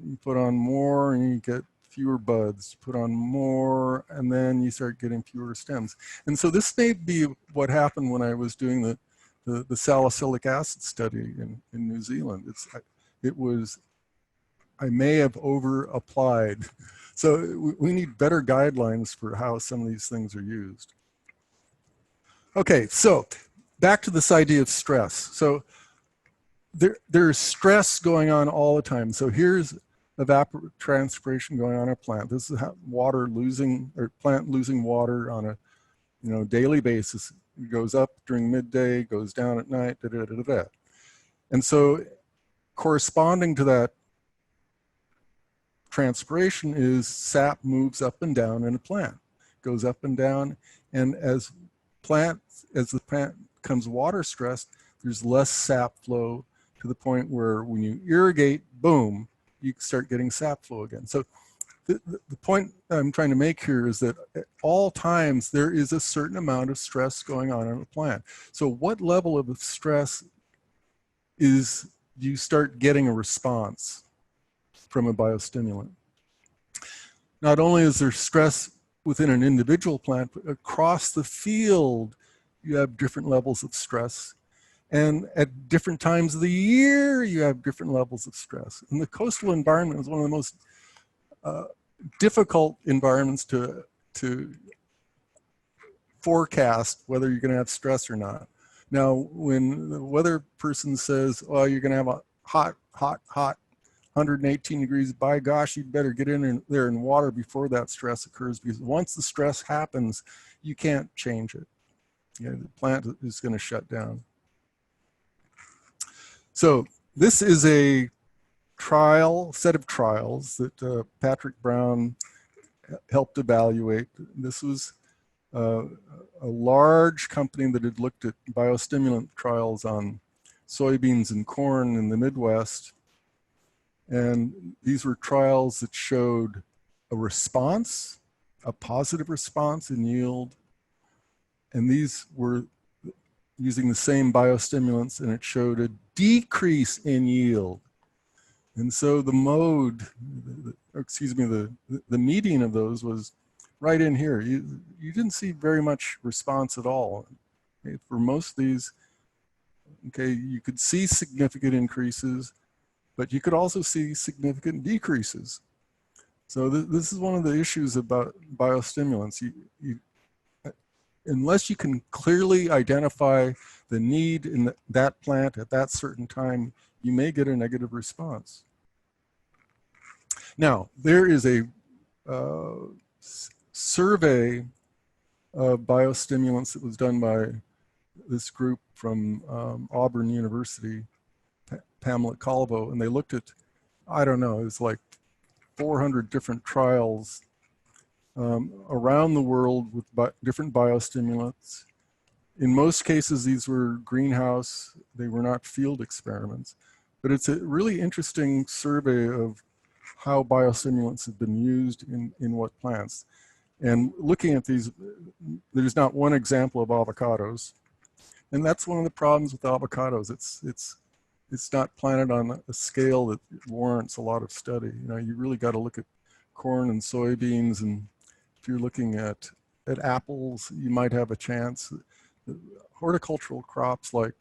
A: You put on more and you get fewer buds, put on more, and then you start getting fewer stems. And so this may be what happened when I was doing the salicylic acid study in New Zealand. I may have over applied. So we need better guidelines for how some of these things are used. Okay, so back to this idea of stress. So there's stress going on all the time. So here's evapotranspiration going on in a plant. This is how plant losing water on a daily basis. It goes up during midday, goes down at night, da, da, da, da, da. And so corresponding to that transpiration is sap moves up and down in a plant, goes up and down, and as the plant becomes water stressed, there's less sap flow, to the point where when you irrigate, boom, you start getting sap flow again. So the point I'm trying to make here is that at all times there is a certain amount of stress going on in a plant. So what level of stress is you start getting a response from a biostimulant? Not only is there stress within an individual plant, but across the field, you have different levels of stress. And at different times of the year, you have different levels of stress. And the coastal environment is one of the most difficult environments to forecast whether you're going to have stress or not. Now, when the weather person says, "Oh, you're going to have a hot 118 degrees," by gosh, you'd better get in there in water before that stress occurs, because once the stress happens, you can't change it. The plant is going to shut down. So this is a set of trials that Patrick Brown helped evaluate. This was a large company that had looked at biostimulant trials on soybeans and corn in the Midwest. And these were trials that showed a response, a positive response in yield. And these were using the same biostimulants, and it showed a decrease in yield. And so the median of those was right in here. You didn't see very much response at all. Okay, for most of these, okay, you could see significant increases, but you could also see significant decreases. So this is one of the issues about biostimulants. Unless you can clearly identify the need in that plant at that certain time, you may get a negative response. Now, there is a survey of biostimulants that was done by this group from Auburn University, Pamela Calvo, and they looked at, I don't know, it was like 400 different trials around the world with different biostimulants. In most cases, these were greenhouse, they were not field experiments, but it's a really interesting survey of how biostimulants have been used in what plants. And looking at these, there's not one example of avocados. And that's one of the problems with avocados. It's not planted on a scale that warrants a lot of study. You know, you really got to look at corn and soybeans, and if you're looking at apples, you might have a chance. Horticultural crops like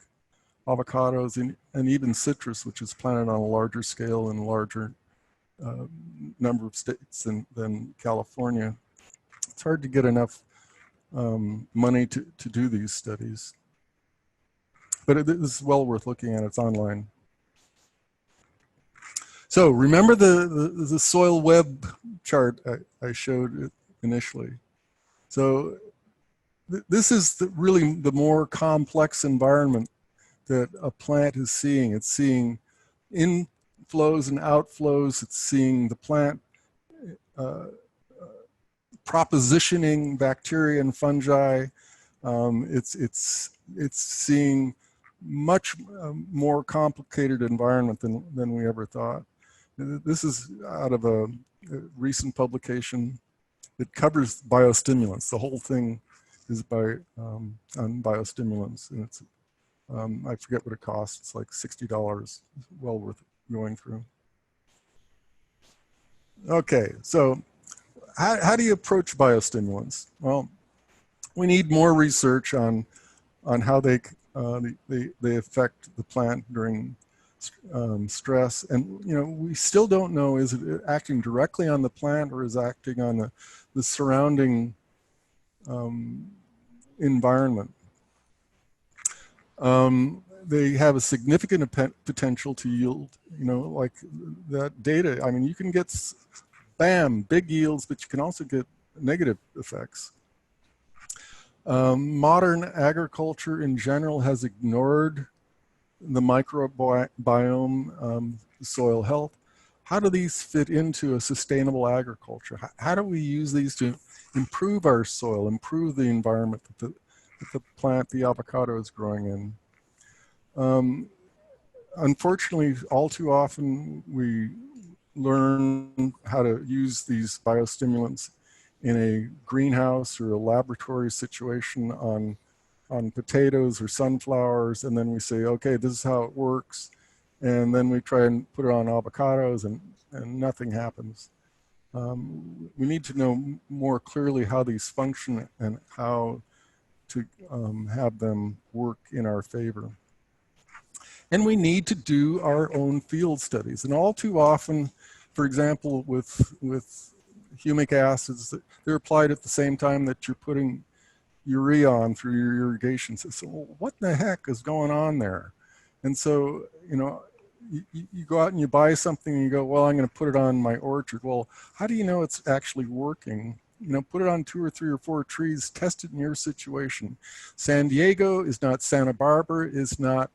A: avocados and even citrus, which is planted on a larger scale in a larger number of states than California, it's hard to get enough money to do these studies. But it is well worth looking at. It's online. So remember the soil web chart I showed initially. So this is really the more complex environment that a plant is seeing. It's seeing inflows and outflows. It's seeing the plant propositioning bacteria and fungi. It's seeing much more complicated environment than we ever thought. This is out of a recent publication that covers biostimulants. The whole thing is on biostimulants, and it's I forget what it costs. It's like $60. It's well worth going through. Okay, so how do you approach biostimulants? Well, we need more research on how they affect the plant during stress, and you know, we still don't know, is it acting directly on the plant or is it acting on the surrounding environment. They have a significant potential to yield, you know, like that data. I mean, you can get, bam, big yields, but you can also get negative effects. Modern agriculture in general has ignored the microbiome, soil health. How do these fit into a sustainable agriculture? How do we use these to improve our soil, improve the environment that the plant, the avocado, is growing in? Unfortunately, all too often we learn how to use these biostimulants in a greenhouse or a laboratory situation on potatoes or sunflowers, and then we say, okay, this is how it works, and then we try and put it on avocados, and nothing happens. We need to know more clearly how these function and how to have them work in our favor. And we need to do our own field studies. And all too often, for example, with humic acids, they're applied at the same time that you're putting urea on through your irrigation system. Well, what the heck is going on there? And so, you know, you go out and you buy something and you go, well, I'm going to put it on my orchard. Well, how do you know it's actually working? You know, put it on 2 or 3 or 4 trees, test it in your situation. San Diego is not Santa Barbara, is not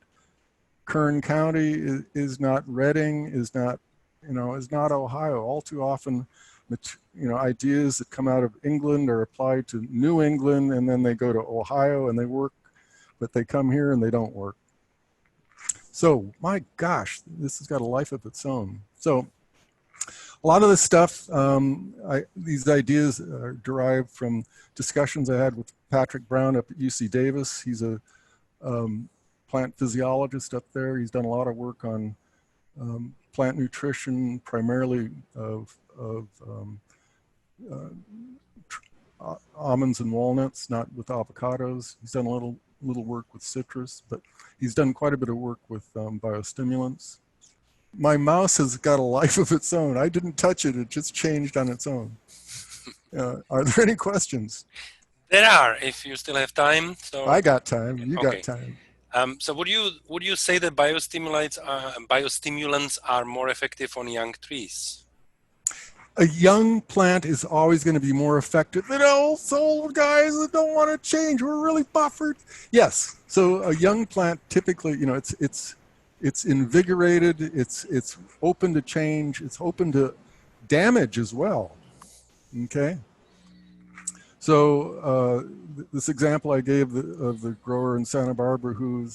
A: Kern County, is not Redding, is not, you know, is not Ohio. All too often, you know, ideas that come out of England are applied to New England, and then they go to Ohio and they work, but they come here and they don't work. So my gosh, this has got a life of its own. So a lot of this stuff, these ideas are derived from discussions I had with Patrick Brown up at UC Davis. He's a plant physiologist up there. He's done a lot of work on plant nutrition, primarily of almonds and walnuts, not with avocados. He's done a little work with citrus, but he's done quite a bit of work with biostimulants. My mouse has got a life of its own. I didn't touch it, it just changed on its own. Are there any questions?
C: There are, if you still have time. So
A: I got time, you got time.
C: So would you say that biostimulants are more effective on young trees?
A: A young plant is always going to be more effective than old guys that don't want to change. We're really buffered. Yes. So a young plant typically, you know, it's invigorated. It's open to change. It's open to damage as well. Okay. So this example I gave of the grower in Santa Barbara who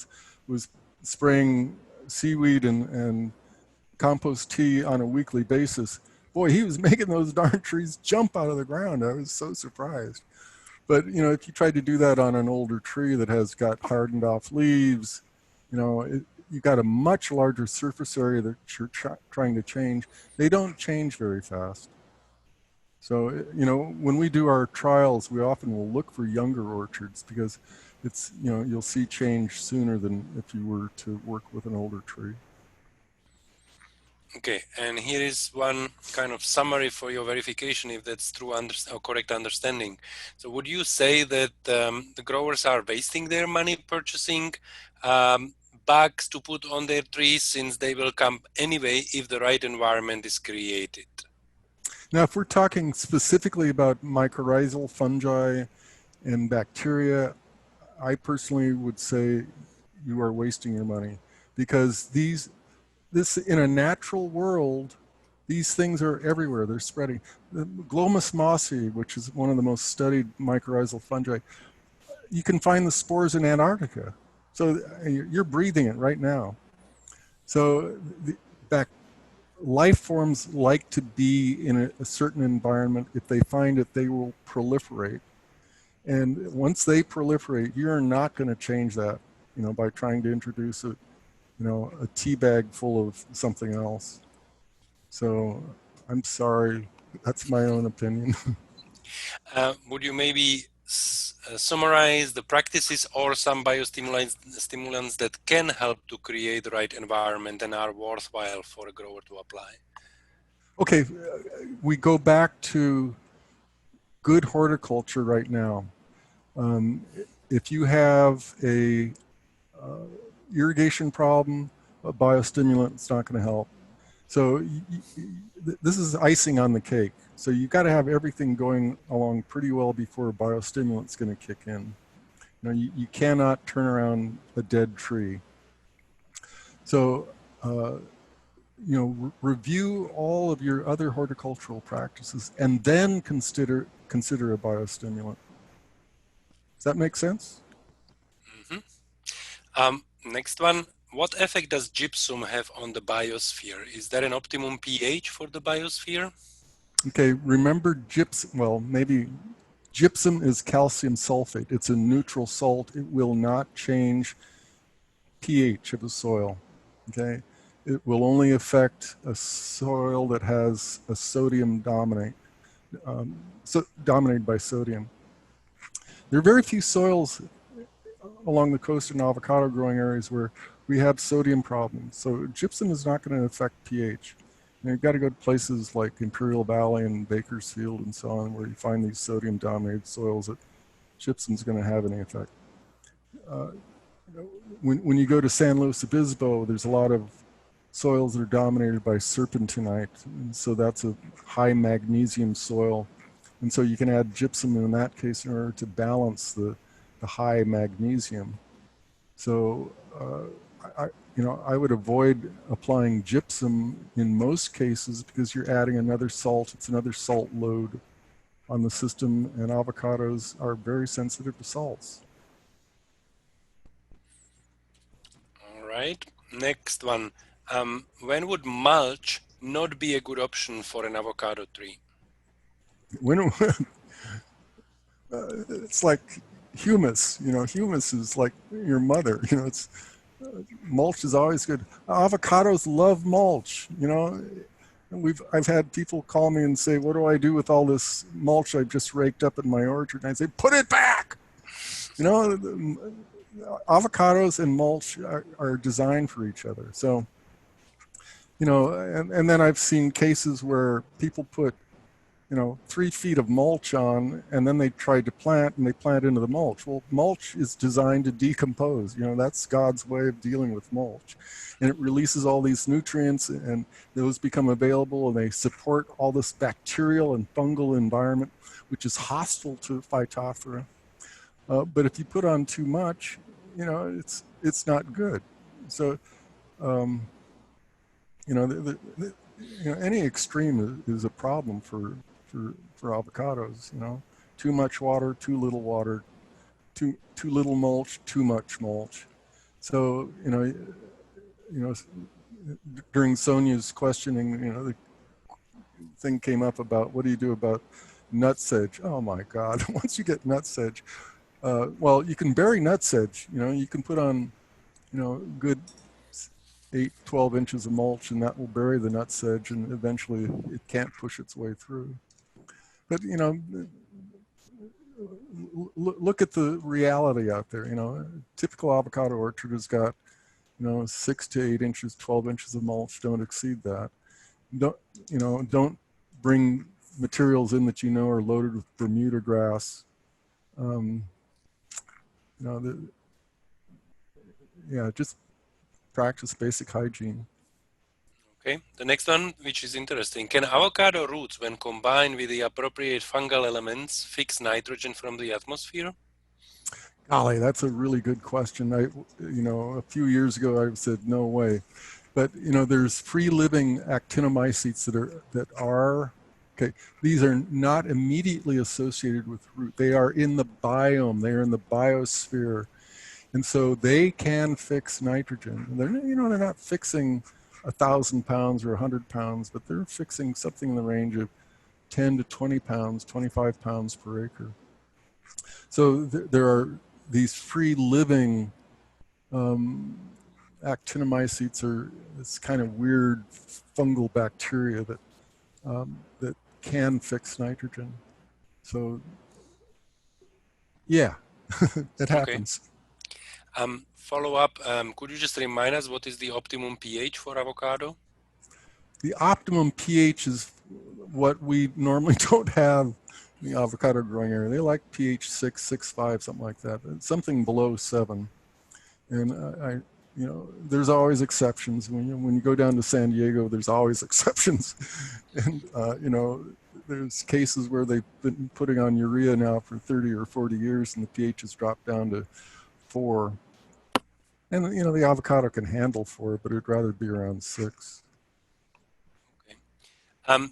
A: was spraying seaweed and compost tea on a weekly basis, boy, he was making those darn trees jump out of the ground. I was so surprised. But, you know, if you tried to do that on an older tree that has got hardened off leaves, you know, you got a much larger surface area that you're trying to change. They don't change very fast. So, you know, when we do our trials, we often will look for younger orchards because it's, you know, you'll see change sooner than if you were to work with an older tree.
C: Okay, and here is one kind of summary for your verification if that's true or correct understanding. So would you say that the growers are wasting their money purchasing bugs to put on their trees since they will come anyway if the right environment is created?
A: Now, if we're talking specifically about mycorrhizal fungi and bacteria, I personally would say you are wasting your money because this in a natural world, these things are everywhere. They're spreading. The Glomus mossi, which is one of the most studied mycorrhizal fungi, you can find the spores in Antarctica. So you're breathing it right now. So life forms like to be in a certain environment. If they find it, they will proliferate. And once they proliferate, you're not going to change that, you know, by trying to introduce a tea bag full of something else. So I'm sorry, that's my own opinion.
C: Would you maybe summarize the practices or some biostimulants that can help to create the right environment and are worthwhile for a grower to apply?
A: Okay, we go back to good horticulture right now. If you have a irrigation problem, a biostimulant is not going to help. So this is icing on the cake. So you got to have everything going along pretty well before a biostimulant is going to kick in. You know, you cannot turn around a dead tree. So, you know, review all of your other horticultural practices and then consider a biostimulant. Does that make sense?
C: Mm-hmm. Next one. What effect does gypsum have on the biosphere? Is there an optimum pH for the biosphere?
A: Okay, remember gypsum, well, maybe gypsum is calcium sulfate. It's a neutral salt. It will not change pH of the soil, okay? It will only affect a soil that has a sodium dominated by sodium. There are very few soils along the coast in avocado growing areas where we have sodium problems. So gypsum is not going to affect pH. And you've got to go to places like Imperial Valley and Bakersfield and so on, where you find these sodium dominated soils that gypsum's going to have any effect. When you go to San Luis Obispo, there's a lot of soils that are dominated by serpentinite. And so that's a high magnesium soil. And so you can add gypsum in that case in order to balance the high magnesium. So I would avoid applying gypsum in most cases because you're adding another salt. It's another salt load on the system, and avocados are very sensitive to salts.
C: All right. Next one. When would mulch not be a good option for an avocado tree?
A: It's like humus. You know, humus is like your mother. You know, mulch is always good. Avocados love mulch. You know, I've had people call me and say, "What do I do with all this mulch I've just raked up in my orchard?" And I say, "Put it back." You know, avocados and mulch are designed for each other. So, you know, and then I've seen cases where people put, 3 feet of mulch on, and then they tried to plant, and they plant into the mulch. Well, mulch is designed to decompose. You know, that's God's way of dealing with mulch. And it releases all these nutrients, and those become available, and they support all this bacterial and fungal environment, which is hostile to Phytophthora. But if you put on too much, it's not good. So you know, any extreme is a problem for avocados. You know, too much water, too little water, too little mulch, too much mulch. So during Sonia's questioning, the thing came up about what do you do about nutsedge? Oh my God! Once you get nutsedge, well, you can bury nutsedge. You can put on, good 8-12 inches of mulch, and that will bury the nutsedge, and eventually it can't push its way through. But look at the reality out there. A typical avocado orchard has got 6 to 8 inches, 12 inches of mulch. Don't exceed that. Don't bring materials in that are loaded with Bermuda grass. Just practice basic hygiene.
C: Okay, the next one, which is interesting. Can avocado roots, when combined with the appropriate fungal elements, fix nitrogen from the atmosphere?
A: Golly, that's a really good question. A few years ago, I said no way, but there's free-living actinomycetes that are okay. These are not immediately associated with root. They are in the biome. They are in the biosphere, and so they can fix nitrogen. They're not fixing 1,000 pounds or 100 pounds, but they're fixing something in the range of 10 to 20 pounds, 25 pounds per acre. So there are these free-living actinomycetes, are this kind of weird fungal bacteria that can fix nitrogen. So yeah, it happens.
C: Okay. Follow up, could you just remind us what is the optimum pH for avocado?
A: The optimum pH is what we normally don't have in the avocado growing area. They like pH 6, 6.5, something like that. Something below 7. And there's always exceptions. When you go down to San Diego, there's always exceptions. And there's cases where they've been putting on urea now for 30 or 40 years, and the pH has dropped down to 4. And the avocado can handle 4, but it'd rather be around 6.
C: Okay.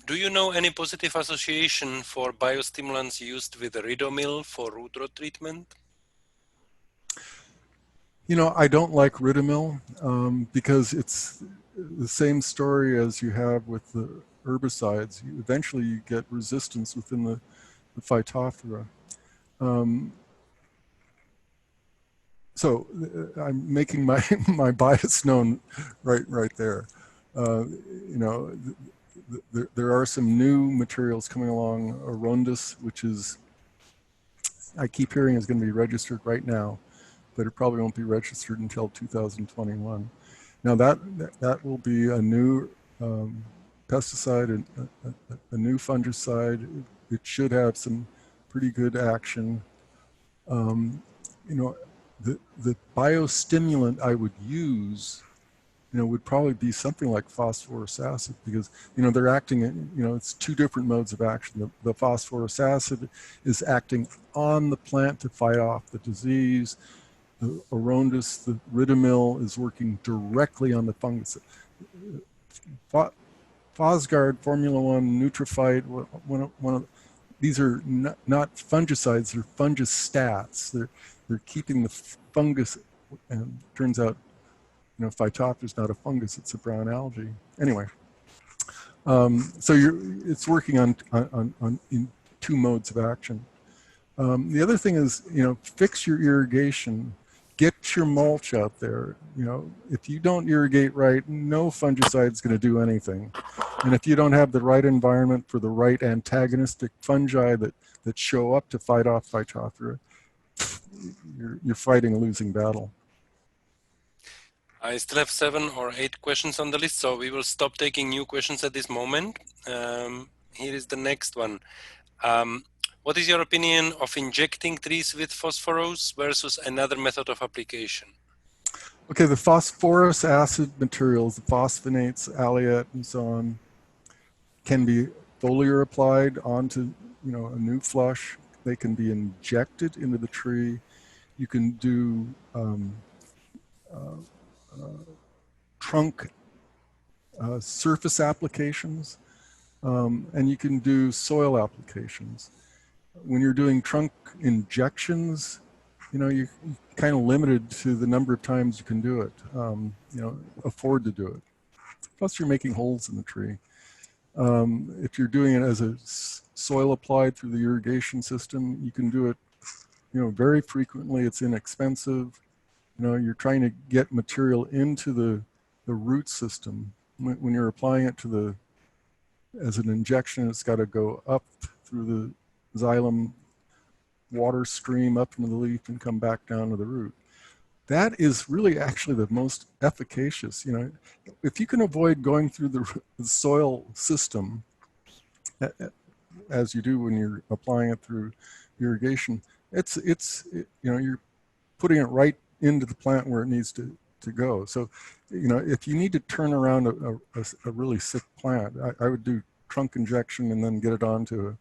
C: Do you know any positive association for biostimulants used with Ridomil for root rot treatment?
A: I don't like Ridomil because it's the same story as you have with the herbicides. Eventually you get resistance within the Phytophthora. So I'm making my bias known right there. There are some new materials coming along. Arondis, which is, I keep hearing is going to be registered right now, but it probably won't be registered until 2021. Now that will be a new pesticide, and a new fungicide. It should have some pretty good action. The biostimulant I would use, would probably be something like phosphorus acid, because they're acting in, it's 2 different modes of action. The phosphorus acid is acting on the plant to fight off the disease. The Arondis, the Ridomil, is working directly on the fungus. Fosgard, Formula 1, Nutrifite, one of these are not fungicides, they're fungustats. They're keeping the fungus, and it turns out, Phytophthora is not a fungus, it's a brown algae. Anyway, so it's working in 2 modes of action. The other thing is, fix your irrigation. Get your mulch out there. If you don't irrigate right, no fungicide is going to do anything. And if you don't have the right environment for the right antagonistic fungi that show up to fight off Phytophthora, you're fighting a losing battle.
C: I still have 7 or 8 questions on the list, so we will stop taking new questions at this moment. Here is the next one. What is your opinion of injecting trees with phosphorus versus another method of application?
A: Okay, the phosphorus acid materials, the phosphonates, alliate, and so on, can be foliar applied onto, a new flush. They can be injected into the tree. You can do trunk surface applications, and you can do soil applications. When you're doing trunk injections, you're kind of limited to the number of times you can do it, afford to do it. Plus you're making holes in the tree. If you're doing it as a soil applied through the irrigation system, you can do it, very frequently. It's inexpensive. You're trying to get material into the root system. When you're applying it to as an injection, it's got to go up through the xylem water stream up into the leaf and come back down to the root. That is really actually the most efficacious. If you can avoid going through the soil system, as you do when you're applying it through irrigation, you're putting it right into the plant where it needs to go. So, if you need to turn around a really sick plant, I would do trunk injection and then get it onto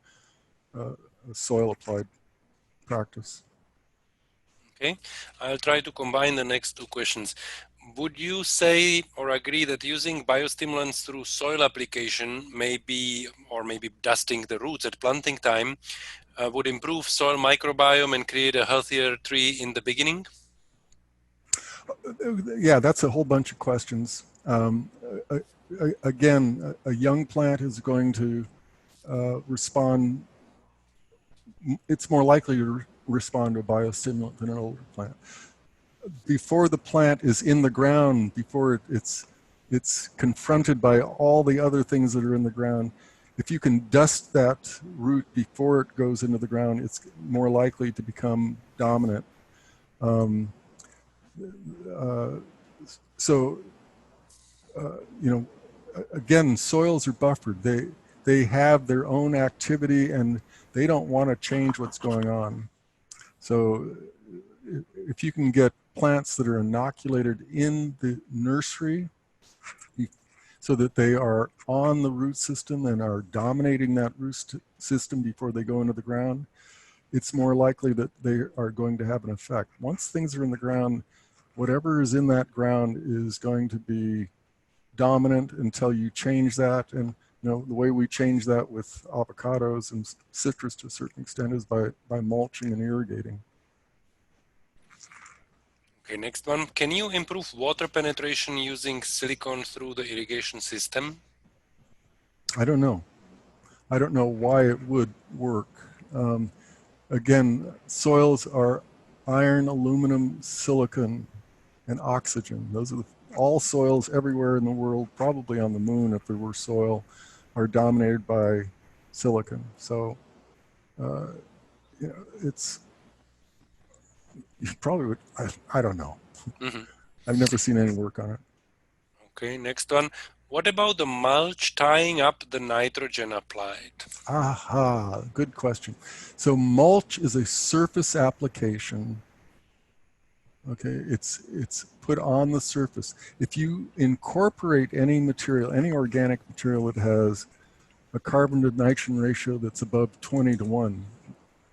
A: a soil applied practice.
C: Okay, I'll try to combine the next two questions. Would you say or agree that using biostimulants through soil application maybe dusting the roots at planting time would improve soil microbiome and create a healthier tree in the beginning?
A: Yeah, that's a whole bunch of questions. Again, a young plant is going to respond. It's more likely to respond to a biostimulant than an older plant. Before the plant is in the ground, before it's confronted by all the other things that are in the ground, if you can dust that root before it goes into the ground, it's more likely to become dominant. Again, soils are buffered. They have their own activity and they don't want to change what's going on. So if you can get plants that are inoculated in the nursery so that they are on the root system and are dominating that root system before they go into the ground, it's more likely that they are going to have an effect. Once things are in the ground, whatever is in that ground is going to be dominant until you change that. And the way we change that with avocados and citrus to a certain extent is by mulching and irrigating.
C: Okay, next one. Can you improve water penetration using silicone through the irrigation system?
A: I don't know. I don't know why it would work. Again, soils are iron, aluminum, silicon, and oxygen. Those are all soils everywhere in the world, probably on the moon if there were soil, are dominated by silicon. So, it's, you probably would, I don't know. Mm-hmm. I've never seen any work on it.
C: Okay, next one. What about the mulch tying up the nitrogen applied?
A: Aha, good question. So mulch is a surface application. Okay, it's put on the surface. If you incorporate any material, any organic material that has a carbon to nitrogen ratio that's above 20:1,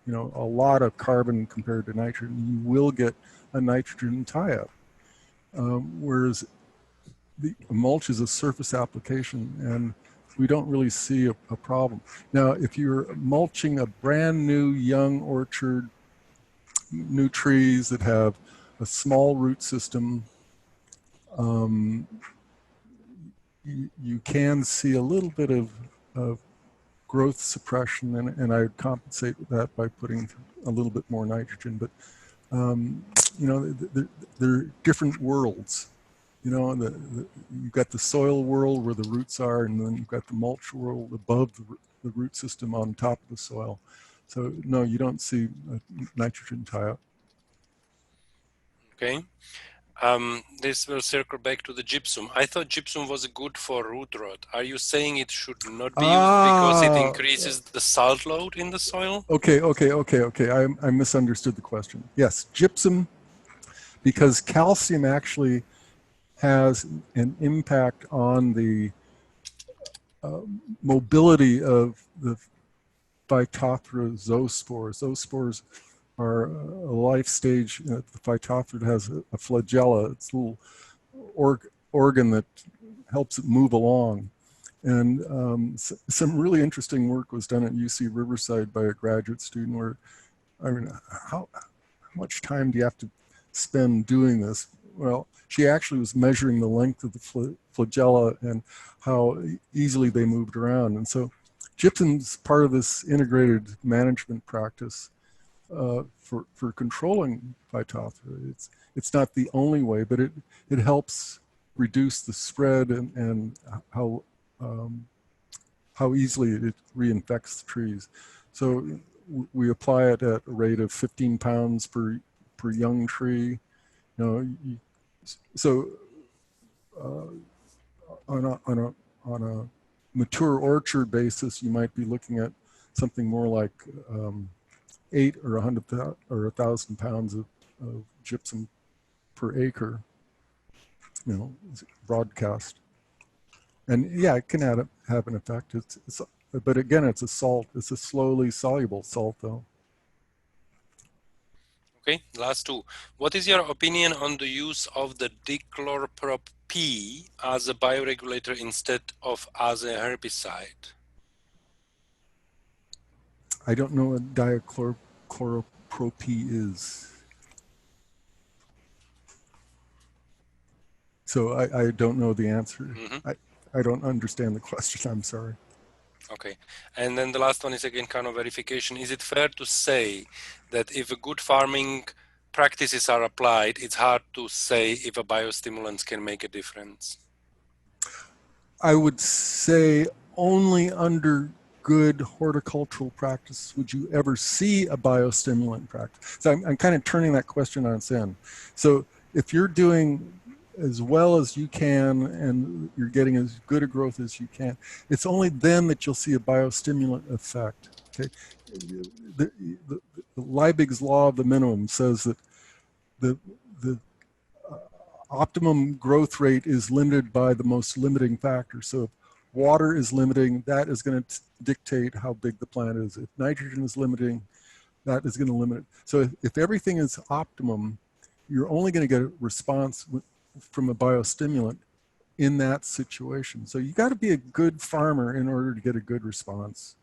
A: a lot of carbon compared to nitrogen, you will get a nitrogen tie-up. Whereas the mulch is a surface application and we don't really see a problem. Now, if you're mulching a brand new young orchard, new trees that have a small root system, you can see a little bit of growth suppression, and I would compensate that by putting a little bit more nitrogen. But they're different worlds. You've got the soil world where the roots are, and then you've got the mulch world above the root system on top of the soil. So no, you don't see a nitrogen tie-up.
C: Okay. This will circle back to the gypsum. I thought gypsum was good for root rot. Are you saying it should not be used because it increases the salt load in the soil?
A: Okay. I misunderstood the question. Yes, gypsum, because calcium actually has an impact on the mobility of the Phytophthora zoospores. Those spores are a life stage. The Phytophthora has a flagella. It's a little organ that helps it move along. And some really interesting work was done at UC Riverside by a graduate student where, I mean, how much time do you have to spend doing this? Well, she actually was measuring the length of the flagella and how easily they moved around. And so gypsum's part of this integrated management practice for controlling Phytophthora. It's not the only way, but it helps reduce the spread and how easily it reinfects the trees. So we apply it at a rate of 15 pounds per young tree. So on a mature orchard basis, you might be looking at something more like 8 or 100 or 1,000 pounds of gypsum per acre, broadcast. And yeah, it can have an effect. But again, it's a salt. It's a slowly soluble salt, though.
C: Okay, last two. What is your opinion on the use of the dichlorprop-P as a bioregulator instead of as a herbicide?
A: I don't know what dichloropropy is. So I don't know the answer.
C: Mm-hmm.
A: I don't understand the question. I'm sorry.
C: Okay. And then the last one is again kind of verification. Is it fair to say that if a good farming practices are applied, it's hard to say if a biostimulants can make a difference?
A: I would say only under good horticultural practice would you ever see a biostimulant practice. So I'm kind of turning that question on its end. So if you're doing as well as you can and you're getting as good a growth as you can, it's only then that you'll see a biostimulant effect. Okay, the Liebig's law of the minimum says that the optimum growth rate is limited by the most limiting factor. So if water is limiting, that is going to dictate how big the plant is. If nitrogen is limiting, that is going to limit it. So if everything is optimum, you're only going to get a response from a biostimulant in that situation. So you got to be a good farmer in order to get a good response.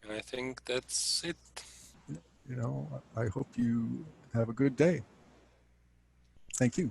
C: And I think that's it.
A: I hope you have a good day. Thank you.